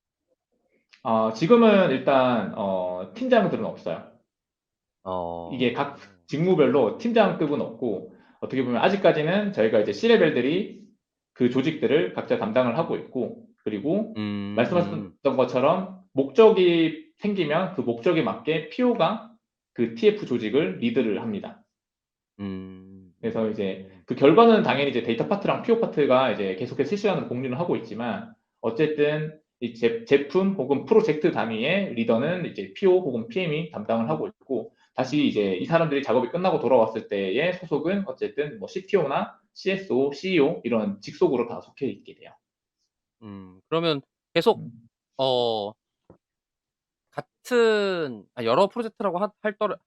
지금은 일단 팀장들은 없어요. 이게 각 어. 직무별로 팀장급은 없고 어떻게 보면 아직까지는 저희가 이제 C레벨들이 그 조직들을 각자 담당을 하고 있고 그리고 음. 말씀하셨던 것처럼 목적이 생기면 그 목적에 맞게 PO가 그 TF 조직을 리드를 합니다. 그래서 이제 그 결과는 당연히 이제 데이터 파트랑 PO 파트가 이제 계속해서 실시간으로 공유를 하고 있지만 어쨌든 이 제품 혹은 프로젝트 단위의 리더는 이제 PO 혹은 PM이 담당을 하고 있고 다시 이제 이 사람들이 작업이 끝나고 돌아왔을 때의 소속은 어쨌든 뭐 CTO나 CSO, CEO 이런 직속으로 다 속해 있게 돼요. 그러면 계속 음. 어 같은 여러 프로젝트라고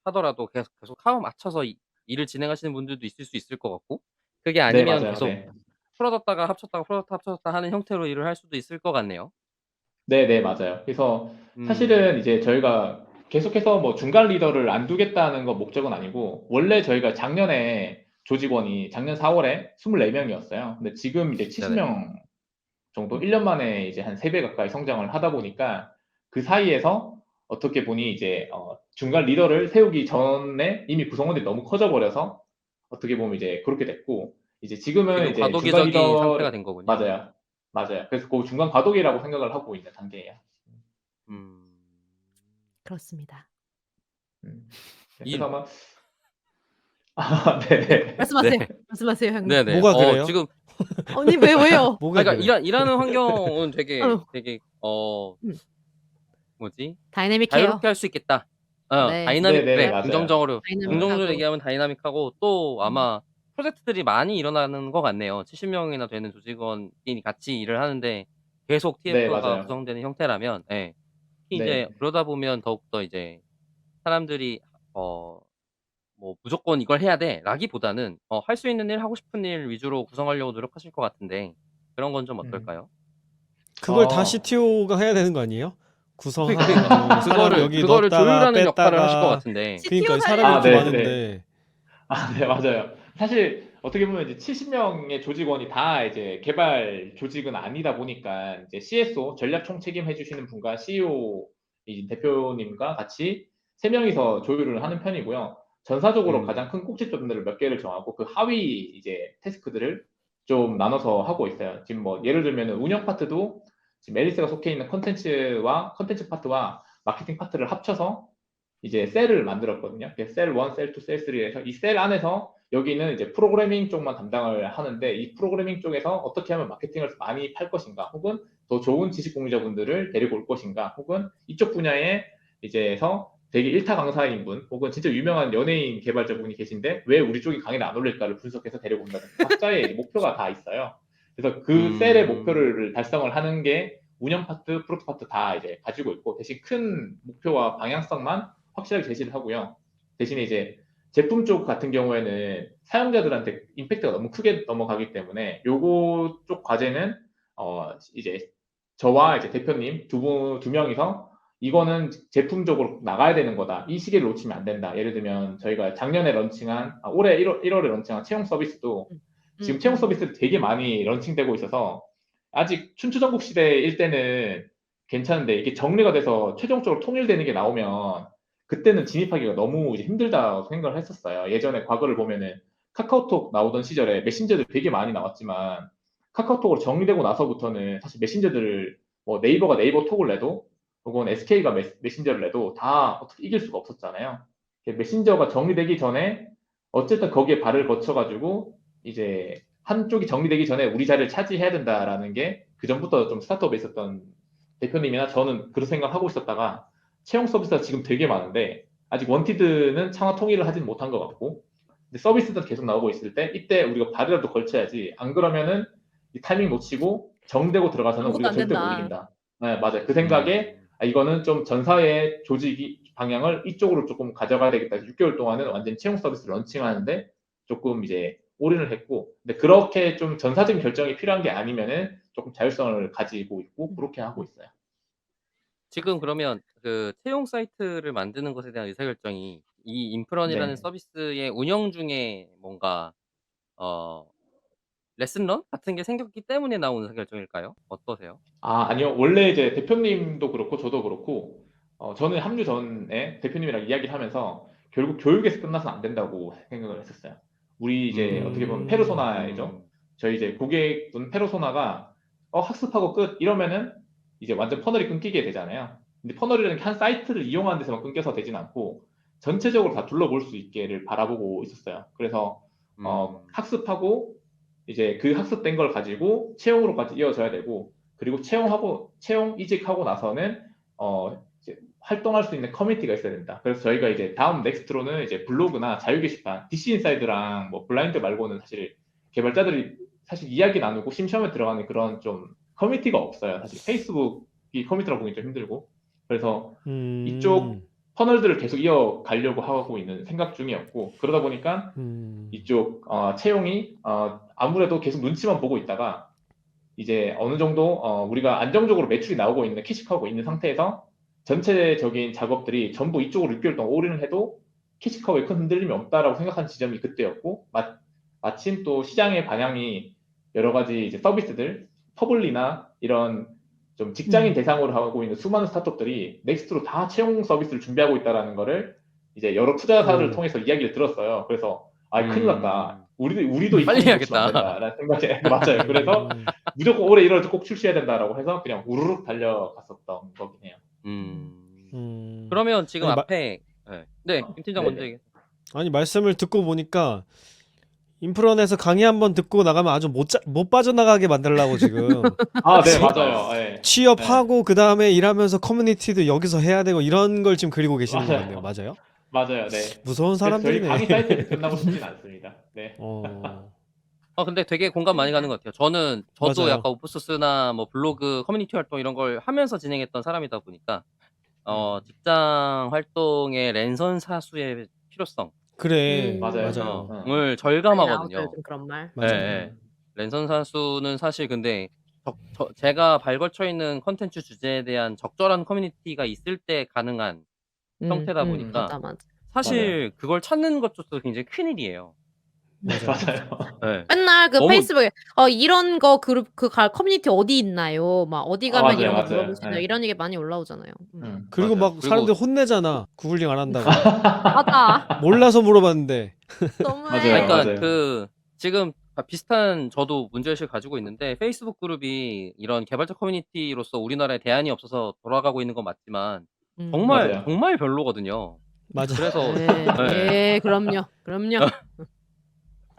하더라도 계속 화음 맞춰서 일을 진행하시는 분들도 있을 수 있을 것 같고 그게 네, 아니면 맞아요. 계속 네. 풀어뒀다가 합쳤다가 풀어뒀다가 합쳤다 하는 형태로 일을 할 수도 있을 것 같네요. 네네, 맞아요. 그래서 사실은 음. 이제 저희가 계속해서 뭐 중간 리더를 안 두겠다는 건 목적은 아니고, 원래 저희가 작년에 조직원이 작년 4월에 24명이었어요. 근데 지금 이제 네네. 70명 정도 음. 1년 만에 이제 한 3배 가까이 성장을 하다 보니까 그 사이에서 어떻게 보니 이제 중간 리더를 세우기 전에 이미 구성원들이 너무 커져 버려서 어떻게 보면 이제 그렇게 됐고, 이제 지금은 지금 이제 중간 과도기적인 상태가 리더를 된 거군요. 맞아요. 맞아요. 그래서 그 중간 과도기라고 생각을 하고 있는 단계예요. 음. 그렇습니다. 음. 네, 그래서 일 아마 네. 네네. 말씀하세요. 네. 말씀하세요, 형님. 네네. 뭐가 그래요? 지금 아니 왜요? 뭐가 그러니까 그래? 일하는 환경은 되게 어. 되게 음. 뭐지? 다이내믹해요. 자유롭게 할 수 있겠다. 네. 네네네, 그래. 맞아요. 긍정적으로 다이내믹하고. 얘기하면 다이나믹하고 또 음. 아마 프로젝트들이 많이 일어나는 것 같네요. 70명이나 되는 조직원이 같이 일을 하는데 계속 네, TF가 맞아요. 구성되는 형태라면 예. 특히 이제 네. 그러다 보면 더욱더 이제 사람들이 어 뭐 '무조건 이걸 해야 돼.'라기보다는 할 수 있는 일, 하고 싶은 일 위주로 구성하려고 노력하실 것 같은데 그런 건 좀 음. 어떨까요? 그걸 다 어. CTO가 해야 되는 거 아니에요? 그러니까 구성하고 사람 여기 그거를 넣었다가 조율하는 역할을 하실 것 뺐다가 같은데 CTO 그러니까 사람이 살리면 아, 이렇게 네, 어떡해. 네. 많은데 네, 맞아요. 사실 어떻게 보면 이제 70명의 조직원이 다 이제 개발 조직은 아니다 보니까 이제 CSO 전략 총책임 해주시는 분과 CEO 이 대표님과 같이 세 명이서 조율을 하는 편이고요. 전사적으로 가장 큰 꼭지점들을 몇 개를 정하고 그 하위 이제 태스크들을 좀 나눠서 하고 있어요. 지금 뭐 예를 들면 운영 파트도 지금 앨리스가 속해 있는 컨텐츠 파트와 마케팅 파트를 합쳐서 이제 셀을 만들었거든요. 셀 1, 셀 2, 셀 3에서 이 셀 안에서 여기는 이제 프로그래밍 쪽만 담당을 하는데 이 프로그래밍 쪽에서 어떻게 하면 마케팅을 많이 팔 것인가 혹은 더 좋은 지식 공유자분들을 데리고 올 것인가 혹은 이쪽 분야에 이제서 되게 일타 강사인 분 혹은 진짜 유명한 연예인 개발자분이 계신데 왜 우리 쪽이 강의를 안 올릴까를 분석해서 데리고 온다든지 각자의 목표가 다 있어요. 그래서 그 셀의 목표를 달성을 하는 게 운영 파트, 프로젝트 파트 다 이제 가지고 있고 대신 큰 목표와 방향성만 확실하게 제시를 하고요. 대신에 이제 제품 쪽 같은 경우에는 사용자들한테 임팩트가 너무 크게 넘어가기 때문에 요거 쪽 과제는 이제 저와 이제 대표님 두 명이서 이거는 제품적으로 나가야 되는 거다. 이 시기를 놓치면 안 된다. 예를 들면 저희가 작년에 런칭한 올해 1월에 런칭한 채용 서비스도 음. 지금 채용 서비스 되게 많이 런칭되고 있어서 아직 춘추전국 시대일 때는 괜찮은데 이게 정리가 돼서 최종적으로 통일되는 게 나오면 그때는 진입하기가 너무 이제 힘들다고 생각을 했었어요. 예전에 과거를 보면은 카카오톡 나오던 시절에 메신저들 되게 많이 나왔지만 카카오톡으로 정리되고 나서부터는 사실 메신저들을 뭐 네이버가 네이버 톡을 내도 혹은 SK가 메신저를 내도 다 어떻게 이길 수가 없었잖아요. 메신저가 정리되기 전에 어쨌든 거기에 발을 거쳐가지고 이제 한쪽이 정리되기 전에 우리 자리를 차지해야 된다라는 게 그전부터 좀 스타트업에 있었던 대표님이나 저는 그런 생각을 하고 있었다가 채용 서비스가 지금 되게 많은데 아직 원티드는 창화 통일을 하진 못한 것 같고 근데 서비스도 계속 나오고 있을 때 이때 우리가 발이라도 걸쳐야지 안 그러면은 이 타이밍 놓치고 정되고 들어가서는 아무것도 우리가 안 절대 못 된다. 이긴다. 네, 맞아요. 그 생각에 음. 이거는 좀 전사의 조직이 방향을 이쪽으로 조금 가져가야 되겠다. 6개월 동안은 완전 채용 서비스 런칭하는데 조금 이제 올인을 했고, 근데 그렇게 좀 전사적인 결정이 필요한 게 아니면은 조금 자율성을 가지고 있고 그렇게 하고 있어요. 지금 그러면 그 채용 사이트를 만드는 것에 대한 의사결정이 이 인프런이라는 네. 서비스의 운영 중에 뭔가 어 레슨런 같은 게 생겼기 때문에 나온 결정일까요? 어떠세요? 아니요. 원래 이제 대표님도 그렇고 저도 그렇고 저는 합류 전에 대표님이랑 이야기를 하면서 결국 교육에서 끝나서는 안 된다고 생각을 했었어요. 우리 이제 어떻게 보면 페르소나이죠. 음. 저희 이제 고객분 페르소나가 학습하고 끝 이러면은 이제 완전 퍼널이 끊기게 되잖아요. 근데 퍼널이라는 게 한 사이트를 이용하는 데서만 끊겨서 되진 않고 전체적으로 다 둘러볼 수 있게를 바라보고 있었어요. 그래서 음. 학습하고 이제 그 학습된 걸 가지고 채용으로까지 이어져야 되고 그리고 채용 이직하고 나서는 이제 활동할 수 있는 커뮤니티가 있어야 된다. 그래서 저희가 이제 다음 넥스트로는 이제 블로그나 자유 게시판, DC 인사이드랑 뭐 블라인드 말고는 사실 개발자들이 사실 이야기 나누고 심시험에 들어가는 그런 좀 커뮤니티가 없어요. 사실 페이스북이 커뮤니티라고 보기 좀 힘들고 그래서 이쪽 퍼널들을 계속 이어가려고 하고 있는 생각 중이었고 그러다 보니까 이쪽 채용이 아무래도 계속 눈치만 보고 있다가 이제 어느 정도 우리가 안정적으로 매출이 나오고 있는 캐시커하고 있는 상태에서 전체적인 작업들이 전부 이쪽으로 6개월 동안 올인을 해도 캐시커에 큰 흔들림이 없다라고 생각한 지점이 그때였고 마침 또 시장의 방향이 여러 가지 이제 서비스들 퍼블리나 이런 좀 직장인 대상으로 하고 있는 수많은 스타트업들이 넥스트로 다 채용 서비스를 준비하고 있다라는 거를 이제 여러 투자사를 통해서 이야기를 들었어요. 그래서 큰일 났다. 우리도 이 빨리 부분 놓치면 안 해야겠다. 된다라는 생각에 맞아요. 그래서 무조건 올해 1월에 꼭 출시해야 된다라고 해서 그냥 우르륵 달려갔었던 거긴 해요. 그러면 지금 아니, 앞에 네, 김 팀장 먼저 네네. 얘기해. 아니 말씀을 듣고 보니까 인프런에서 강의 한번 듣고 나가면 아주 못 빠져나가게 만들려고 지금 네, 맞아요. 네. 취업하고 그 다음에 일하면서 커뮤니티도 여기서 해야 되고 이런 걸 지금 그리고 계시는 것 맞아요. 같네요. 맞아요? 맞아요. 네. 무서운 그래서 저희 사람들이네. 강의 사이트에서 끝나고 싶진 않습니다. 네. 근데 되게 공감 많이 가는 것 같아요. 저도 맞아요. 약간 오프소스나 뭐 블로그 커뮤니티 활동 이런 걸 하면서 진행했던 사람이다 보니까 직장 활동의 랜선 사수의 필요성 그래. 맞아요. 맞아요. 을 많이 절감하거든요. 나오죠, 요즘 그런 말. 맞아요. 예. 랜선 사수는 사실 근데 제가 발걸쳐 있는 컨텐츠 주제에 대한 적절한 커뮤니티가 있을 때 가능한 형태다 보니까 맞아. 사실 그걸 찾는 것조차도 굉장히 큰일이에요. 맞아요. 네. 맨날 그 너무 페이스북에 이런 거 그룹 커뮤니티 어디 있나요? 막 어디 가면 맞아요, 이런 거 맞아요. 물어보시나요? 네. 이런 얘기 많이 올라오잖아요. 그리고 맞아요. 막 사람들 혼내잖아. 구글링 안 한다고. 맞아. 몰라서 물어봤는데. 너무해. 맞아요. 그러니까 지금 비슷한 저도 문제의식을 가지고 있는데 페이스북 그룹이 이런 개발자 커뮤니티로서 우리나라에 대안이 없어서 돌아가고 있는 건 맞지만 정말 맞아요. 정말 별로거든요. 맞아. 그래서 네, 그럼요.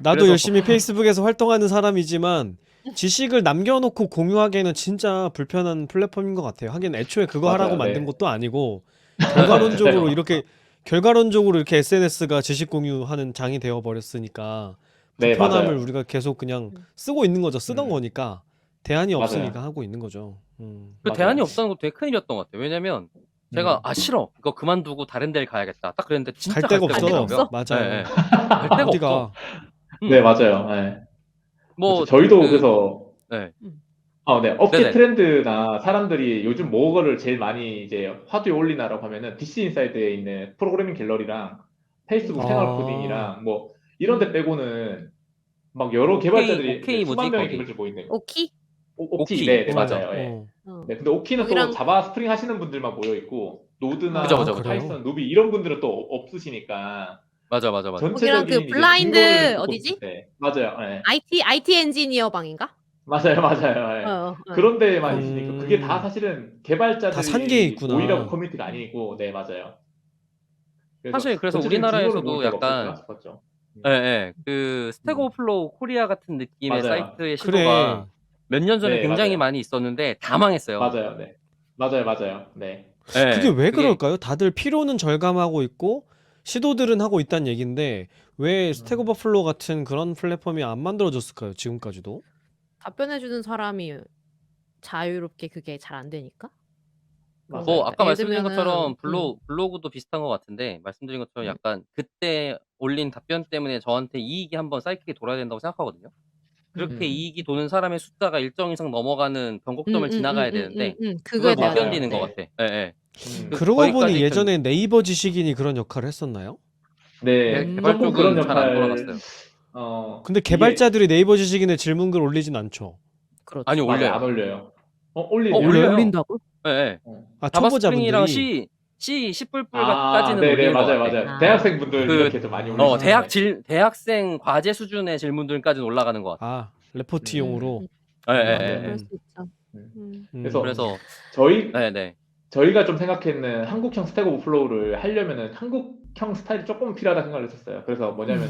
나도 그래서 열심히 페이스북에서 활동하는 사람이지만 지식을 남겨놓고 공유하기에는 진짜 불편한 플랫폼인 것 같아요. 하긴 애초에 그거 맞아요. 하라고 네. 만든 것도 아니고 결과론적으로 맞아요. 이렇게 SNS가 지식 공유하는 장이 되어 버렸으니까 네, 불편함을 맞아요. 우리가 계속 그냥 쓰고 있는 거죠. 쓰던 음. 거니까 대안이 맞아요. 없으니까 하고 있는 거죠. 그 맞아요. 대안이 없다는 것도 되게 큰일이었던 것 같아요. 왜냐면 제가 싫어. 이거 그만두고 다른 데를 가야겠다. 딱 그랬는데 진짜 갈 데가 데가 없어. 없더라고요. 맞아요. 예. 갈 데가 어디가? 없어. 네, 맞아요. 네. 뭐 그렇죠. 저희도 그래서 네. 네, 업계 네네. 트렌드나 사람들이 요즘 뭐를 제일 많이 이제 화두에 올리나라고 하면은 DC 인사이드에 있는 프로그래밍 갤러리랑 페이스북 채널 코딩이랑 뭐 이런 데 빼고는 막 여러 개발자들이 오케이 이제 수만 뭐지, 명의 거기? 개발자를 보이네요. 오키? 오키, 네, 맞아. 맞아요. 네. 네, 근데 오키는 또 자바 스프링 하시는 분들만 모여 있고 노드나 그죠. 뭐 파이썬, 루비 이런 분들은 또 없으시니까 맞아. 거기랑 그 전체적인 이제 블라인드 징거를 듣고 어디지? 있을 때 맞아요. 네. IT 엔지니어 방인가? 맞아요. 네. 그런 데만 있으니까 그게 다 사실은 다 산계에 개발자들이 있구나. 모이라고 커뮤니티가 아니고, 네, 맞아요. 사실 그래서 전체적인 징거를 모을 우리나라에서도 데가 없었구나 약간 싶었죠. 그 스택 오버플로우 코리아 같은 느낌의 맞아요. 사이트의 시도가 몇 년 전에 네, 굉장히 맞아요. 많이 있었는데 다 망했어요. 맞아요. 네. 맞아요. 네. 그게 왜 그럴까요? 다들 필요는 절감하고 있고 시도들은 하고 있다는 얘긴데 왜 스택 오버플로우 같은 그런 플랫폼이 안 만들어졌을까요? 지금까지도? 답변해주는 사람이 자유롭게 그게 잘 안 되니까? 맞아요. 뭐 아까 예를 말씀드린 것처럼 들면은, 블로그도 비슷한 것 같은데 말씀드린 것처럼 음. 약간 그때 올린 답변 때문에 저한테 이익이 한번 사이클이 돌아야 된다고 생각하거든요. 그렇게 이익이 도는 사람의 숫자가 일정 이상 넘어가는 변곡점을 지나가야 되는데 그걸 그거에 못 대한 맞아요. 견디는 것 네. 같아. 예. 그러고 보니 거기까지 예전에 네이버 지식인이 그런 역할을 했었나요? 네, 개발 조금 그런 쪽은 잘 안 역할, 돌아갔어요. 근데 이게, 개발자들이 네이버 지식인에 질문글 올리진 않죠. 아니, 그렇죠. 맞아요, 안 올려요. 올려요. 올려요? 올려요. 올린다고? 예, 예. 어. 아, 자바 스프링이랑 초보자분들이. C, C++까지는 네네, 올리는 것 맞아요, 같아. 맞아요. 아. 대학생분들 그, 이렇게 좀 많이 올리시는데. 대학생 과제 수준의 질문들까지는 올라가는 것 같아. 아, 레포트용으로. 예, 예, 맞아요. 예. 그럴 수 있죠. 그래서 그래서, 저희가 네네. 좀 생각했는 한국형 스택 오버플로우를 하려면은 한국형 스타일이 조금 필요하다 생각을 했었어요. 그래서 뭐냐면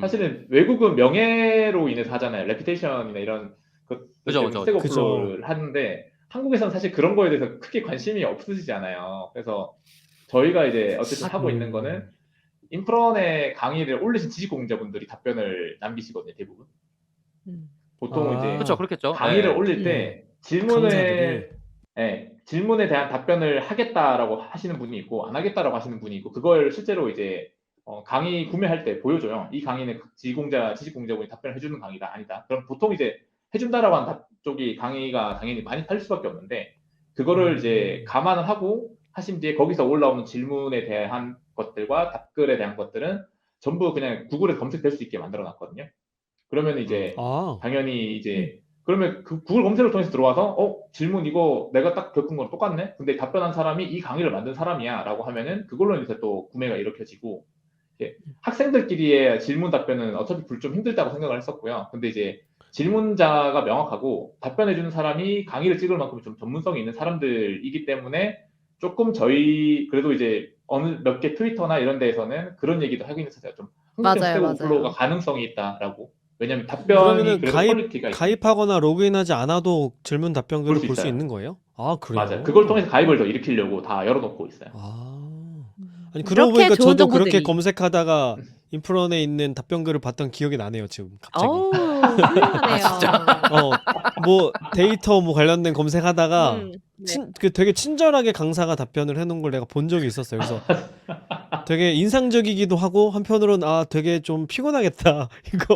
사실은 외국은 명예로 인해서 하잖아요. 레피테이션이나 이런 것들 그죠, 때문에 그죠, 스택 그죠. 오버플로우를 하는데 한국에서는 사실 그런 거에 대해서 크게 관심이 없으시지 않아요. 그래서 저희가 이제 어쨌든 하고 있는 거는 인프런에 강의를 올리신 지식공자분들이 답변을 남기시거든요, 대부분. 보통 이제 그쵸, 아, 그렇겠죠. 강의를 예, 예. 올릴 때 강사들이. 질문에 대한 답변을 하겠다라고 하시는 분이 있고 안 하겠다라고 하시는 분이 있고 그걸 실제로 이제 강의 구매할 때 보여줘요. 이 강의는 지식공자분이 답변을 해주는 강의다 아니다. 그럼 보통 이제 해준다라고 하는 쪽이 강의가 당연히 많이 팔릴 수밖에 없는데 그거를 이제 감안을 하고 하신 뒤에 거기서 올라오는 질문에 대한 것들과 답글에 대한 것들은 전부 그냥 구글에 검색될 수 있게 만들어 놨거든요. 그러면 이제 아, 당연히 이제 그러면 그 구글 검색을 통해서 들어와서 질문 이거 내가 딱 겪은 거랑 똑같네. 근데 답변한 사람이 이 강의를 만든 사람이야라고 하면은 그걸로 이제 또 구매가 일으켜지고 이제 학생들끼리의 질문 답변은 어차피 좀 힘들다고 생각을 했었고요. 근데 이제 질문자가 명확하고 답변해주는 사람이 강의를 찍을 만큼 좀 전문성이 있는 사람들이기 때문에 조금 저희 그래도 이제 어느 몇 개 트위터나 이런 데에서는 그런 얘기도 하긴 했었어요. 좀 한국형 스택 오버플로우가 맞아요. 가능성이 있다라고. 왜냐면 답변이 그러면은 그래도 퀄리티가 있으니까 가입하거나 로그인하지 않아도 질문 볼 답변글을 수 볼 수 있어요. 있는 거예요? 아, 맞아요. 그래요? 그걸 통해서 가입을 더 일으키려고 다 열어놓고 있어요. 아, 아니 그러고 이렇게 보니까 좋은 저도 그렇게 정보들이. 검색하다가 인프런에 있는 답변글을 봤던 기억이 나네요, 지금 갑자기. 어우, 훌륭하네요. 뭐 데이터 뭐 관련된 검색하다가 네. 되게 친절하게 강사가 답변을 해놓은 걸 내가 본 적이 있었어요. 그래서 되게 인상적이기도 하고 한편으로는 아 되게 좀 피곤하겠다 이거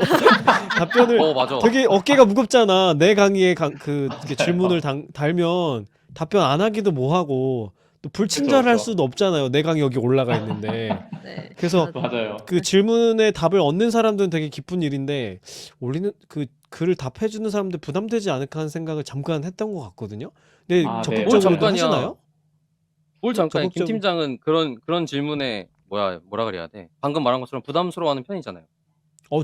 답변을 맞아. 되게 어깨가 무겁잖아. 내 강의에 이렇게 질문을 달면 답변 안 하기도 뭐하고 또 불친절할 그쵸. 수도 없잖아요. 내 강의 여기 올라가 있는데. 네. 그래서 맞아요. 그 질문에 답을 얻는 사람들은 되게 기쁜 일인데 올리는 그 글을 답해주는 사람들 부담되지 않을까 하는 생각을 잠깐 했던 것 같거든요. 근데 아, 네, 적극적으로도 맞아요. 하시나요? 뭘 잠깐이야. 김 적극적으로. 팀장은 그런 질문에 뭐라 그래야 돼. 방금 말한 것처럼 부담스러워하는 편이잖아요.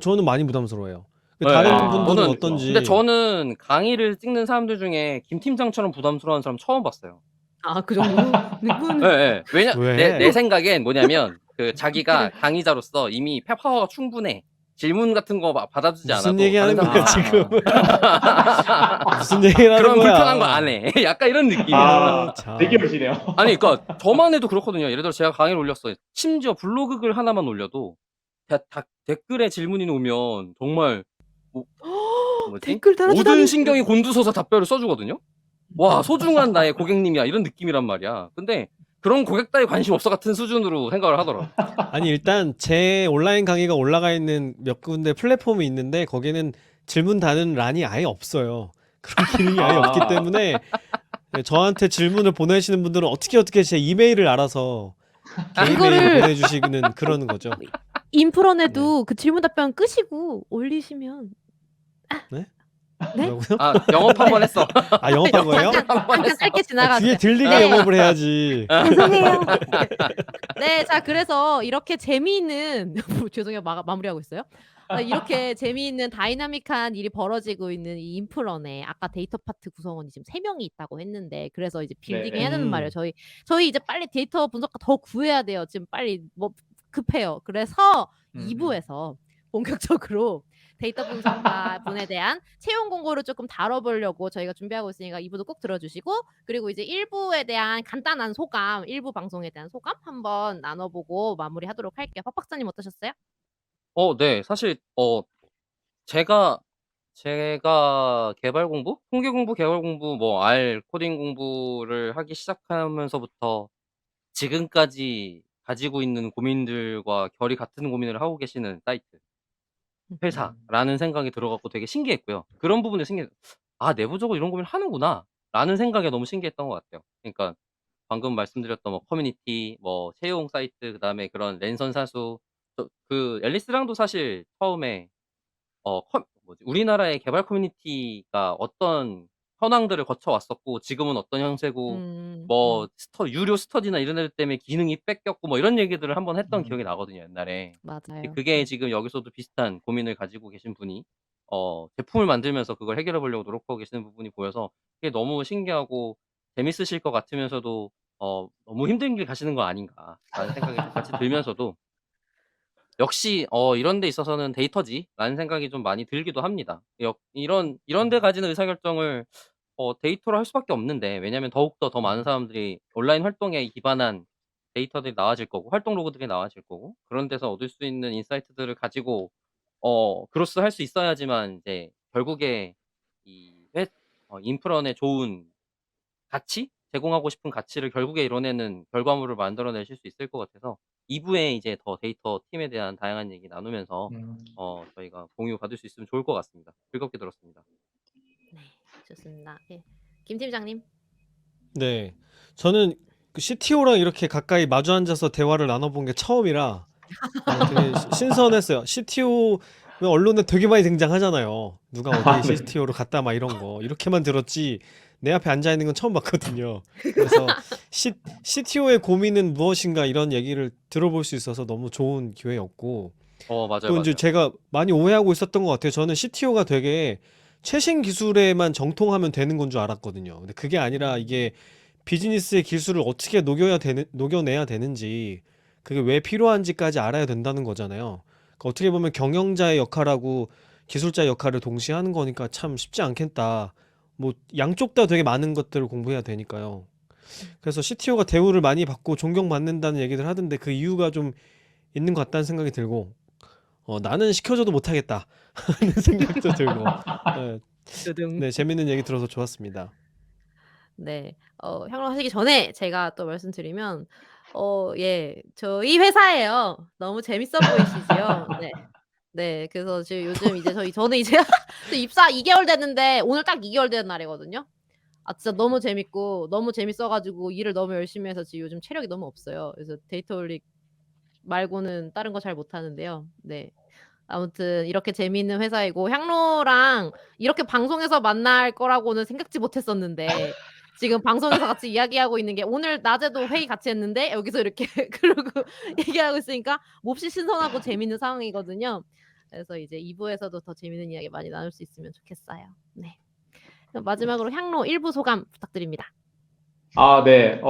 저는 많이 부담스러워요. 네, 다른 아, 분들은 저는 어떤지. 근데 저는 강의를 찍는 사람들 중에 김 팀장처럼 부담스러워하는 사람 처음 봤어요. 아, 그 정도로? 예, 예. 왜? 내 생각엔 뭐냐면 자기가 강의자로서 이미 파워가 충분해. 질문 같은 거 받아주지 무슨 않아도 얘기하는 다른 거야 사람들 지금? 무슨 얘기를 하는 그런 거야? 불편한 거 안 해. 약간 이런 느낌이야. 아, 참. 되게 오시네요. 아니, 그러니까 저만 해도 그렇거든요. 예를 들어 제가 강의를 올렸어요. 심지어 블로그 글 하나만 올려도 댓글에 질문이 오면 정말 뭐지? 댓글 달아주다니. 모든 신경이 곤두서서 답변을 써주거든요. 와, 소중한 나의 고객님이야 이런 느낌이란 말이야. 근데 그런 고객 따위 관심 없어 같은 수준으로 생각을 하더라고. 아니 일단 제 온라인 강의가 올라가 있는 몇 군데 플랫폼이 있는데 거기는 질문 다는 란이 아예 없어요. 그런 기능이 아예 없기 때문에 저한테 질문을 보내시는 분들은 어떻게 제 이메일을 알아서 개인 메일을 보내주시는 그러는 거죠. 인프런에도 그 질문 답변 끄시고 올리시면. 네? 네? 뭐라고요? 아, 영업 한번 했어. 아 영업한 거예요? 잠깐 짧게 지나가세요. 뒤에 들리게 네. 영업을 해야지. 죄송해요. 네, 자 그래서 이렇게 재미있는 죄송해요, 마무리하고 있어요. 이렇게 재미있는 다이나믹한 일이 벌어지고 있는 이 인프런에 아까 데이터 파트 구성원이 지금 3명이 있다고 했는데 그래서 이제 빌딩 해야 되는 말이에요. 저희 이제 빨리 데이터 분석가 더 구해야 돼요. 지금 빨리 뭐 급해요. 그래서 2부에서 본격적으로 데이터 분석가 분에 대한 채용 공고를 조금 다뤄보려고 저희가 준비하고 있으니까 2부도 꼭 들어주시고 그리고 이제 1부에 대한 간단한 소감, 1부 방송에 대한 소감 한번 나눠보고 마무리하도록 할게요. 박 박사님 어떠셨어요? 네. 사실 제가 개발 공부, 통계 공부, 개발 공부, 뭐 R 코딩 공부를 하기 시작하면서부터 지금까지 가지고 있는 고민들과 결이 같은 고민을 하고 계시는 사이트, 회사라는 생각이 들어 갖고 되게 신기했고요. 그런 부분에 '아, 내부적으로 이런 고민을 하는구나.'라는 생각에 너무 신기했던 것 같아요. 그러니까 방금 말씀드렸던 뭐 커뮤니티, 뭐 채용 사이트, 그다음에 그런 랜선 사수, 그 앨리스랑도 사실 처음에 우리나라의 개발 커뮤니티가 어떤 현황들을 거쳐 왔었고 지금은 어떤 형세고 음. 유료 스터디나 이런 애들 때문에 기능이 뺏겼고 뭐 이런 얘기들을 한번 했던 기억이 음. 나거든요, 옛날에. 근데 맞아요. 그게 지금 여기서도 비슷한 고민을 가지고 계신 분이 제품을 만들면서 그걸 해결해 보려고 노력하고 계시는 부분이 보여서 그게 너무 신기하고 재밌으실 것 같으면서도 '너무 힘든 길 가시는 거 아닌가.'라는 생각이 좀 같이 들면서도 역시 '이런 데 있어서는 데이터지.'라는 생각이 좀 많이 들기도 합니다. 이런 데 가지는 의사결정을 데이터로 할 수밖에 없는데, 왜냐하면 더욱더 더 많은 사람들이 온라인 활동에 기반한 데이터들이 나와질 거고 활동 로그들이 나와질 거고, 그런 데서 얻을 수 있는 인사이트들을 가지고 그로스 할 수 있어야지만 이제 결국에 이 회 인프런의 좋은 가치? 제공하고 싶은 가치를 결국에 이뤄내는 결과물을 만들어내실 수 있을 것 같아서 2 부에 이제 더 데이터 팀에 대한 다양한 얘기 나누면서 음. 저희가 공유 받을 수 있으면 좋을 것 같습니다. 즐겁게 들었습니다. 네. 좋습니다. 예. 김 팀장님. 네. 저는 그 CTO랑 이렇게 가까이 마주 앉아서 대화를 나눠본 게 처음이라 되게 신선했어요. CTO 언론에 되게 많이 등장하잖아요. 누가 어디 네. CTO로 갔다 막 이런 거. 이렇게만 들었지 내 앞에 앉아 있는 건 처음 봤거든요. 그래서 CTO의 고민은 무엇인가 이런 얘기를 들어볼 수 있어서 너무 좋은 기회였고, 맞아요, 또 이제 맞아요. 제가 많이 오해하고 있었던 것 같아요. 저는 CTO가 되게 최신 기술에만 정통하면 되는 건 줄 알았거든요. 근데 그게 아니라 이게 비즈니스의 기술을 어떻게 녹여내야 되는지, 그게 왜 필요한지까지 알아야 된다는 거잖아요. 그러니까 어떻게 보면 경영자의 역할하고 기술자의 역할을 동시에 하는 거니까 참 쉽지 않겠다. 뭐 양쪽 다 되게 많은 것들을 공부해야 되니까요. 그래서 CTO가 대우를 많이 받고 존경받는다는 얘기를 하던데 그 이유가 좀 있는 것 같다는 생각이 들고, 나는 시켜줘도 못하겠다 하는 생각도 들고, 네, 두둥. 네, 재밌는 얘기 들어서 좋았습니다. 네. 향로하시기 전에 제가 또 말씀드리면 예. 저희 회사예요. 너무 재밌어 보이시지요? 네. 네. 그래서 지금 요즘 이제 저는 이제 저 입사 2 개월 됐는데 오늘 딱 2 개월 된 날이거든요. 아 진짜 너무 재밌고 너무 재밌어 가지고 일을 너무 열심히 해서 지금 요즘 체력이 너무 없어요. 그래서 데이터 올릭 말고는 다른 거 잘 못하는데요. 네. 아무튼 이렇게 재미있는 회사이고 향로랑 이렇게 방송에서 만날 거라고는 생각지 못했었는데 지금 방송에서 같이 이야기하고 있는 게 오늘 낮에도 회의 같이 했는데 여기서 이렇게 그러고 얘기하고 있으니까 몹시 신선하고 재밌는 상황이거든요. 그래서 이제 2 부에서도 더 재밌는 이야기 많이 나눌 수 있으면 좋겠어요. 네. 그럼 마지막으로 향로 1부 소감 부탁드립니다. 네.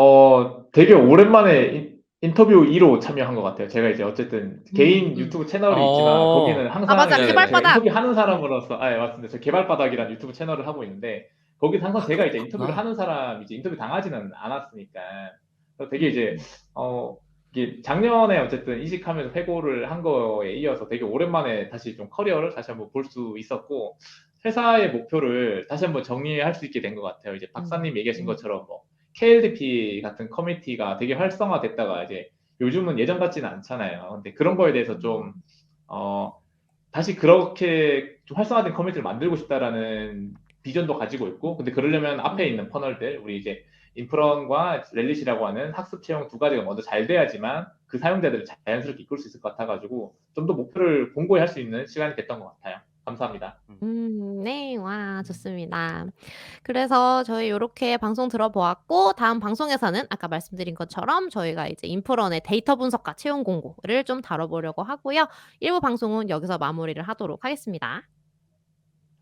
되게 오랜만에 인터뷰 2로 참여한 것 같아요. 제가 이제 어쨌든 개인 유튜브 채널이 있지만 거기는 아 항상 맞아. 이제 네네네. 제가 개발바닥. 인터뷰하는 사람으로서, 예, 맞습니다. 저 개발바닥이라는 유튜브 채널을 하고 있는데 거기서 항상 제가 이제 인터뷰를 그렇구나. 하는 사람이 이제 인터뷰 당하지는 않았으니까. 그래서 되게 이제 이게 작년에 어쨌든 이직하면서 회고를 한 거에 이어서 되게 오랜만에 다시 좀 커리어를 다시 한번 볼 수 있었고, 회사의 목표를 다시 한번 정리할 수 있게 된 것 같아요. 이제 박사님 얘기하신 것처럼 KLDP 같은 커뮤니티가 되게 활성화됐다가 이제 요즘은 예전 같지는 않잖아요. 근데 그런 거에 대해서 좀 다시 그렇게 좀 활성화된 커뮤니티를 만들고 싶다라는 비전도 가지고 있고, 근데 그러려면 앞에 있는 퍼널들, 우리 이제 인프런과 렐릿이라고 하는 학습 채용 2가지가 먼저 잘 돼야지만 그 사용자들을 자연스럽게 이끌 수 있을 것 같아가지고 좀 더 목표를 공고히 할 수 있는 시간이 됐던 것 같아요. 감사합니다. 네. 와 좋습니다. 그래서 저희 요렇게 방송 들어보았고 다음 방송에서는 아까 말씀드린 것처럼 저희가 이제 인프런의 데이터 분석과 채용 공고를 좀 다뤄보려고 하고요. 1부 방송은 여기서 마무리를 하도록 하겠습니다.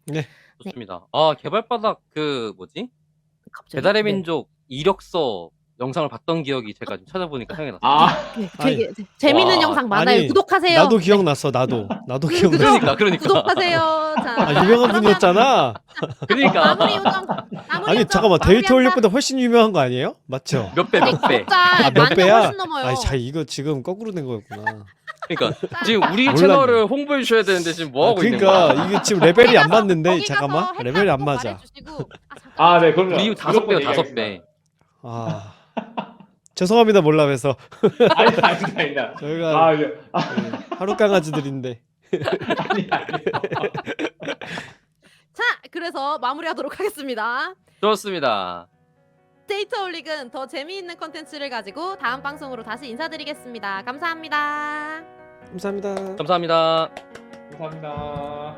네. 네. 좋습니다. 개발바닥 갑자기 배달의 네. 민족 이력서 영상을 봤던 기억이 제가 지금 찾아보니까 생각이 났어요. 아, 네. 아니, 되게 재밌는 와. 영상 많아요. 아니, 구독하세요. 나도 네. 기억났어. 나도 그죠? 기억났어. 그러니까. 구독하세요. 자 유명한 그러면 분이었잖아. 그러니까. 마무리 요정 아니 잠깐만, 데이터 올릭보다 훨씬 유명한 거 아니에요? 맞죠? 몇 배. 구독자 몇 10,000명 배야? 훨씬 넘어요. 아이 자, 이거 지금 거꾸로 된 거였구나. 그러니까 자, 지금 우리 몰랐네. 채널을 홍보해 주셔야 되는데 지금 뭐 하고 있는 거야? 그러니까 이게 지금 레벨이 안 맞는데, 거기 잠깐만, 가서 레벨이 안 꼭 맞아. 말해주시고. 네, 그럼요. 우리 5배요, 5배. 아, 죄송합니다, 몰라봬서. 아니다. 저희가 이제 하루 강아지들인데. 아니야. 자, 그래서 마무리하도록 하겠습니다. 좋습니다. 데이터 올릭은 더 재미있는 컨텐츠를 가지고 다음 방송으로 다시 인사드리겠습니다. 감사합니다. 감사합니다. 감사합니다. 감사합니다.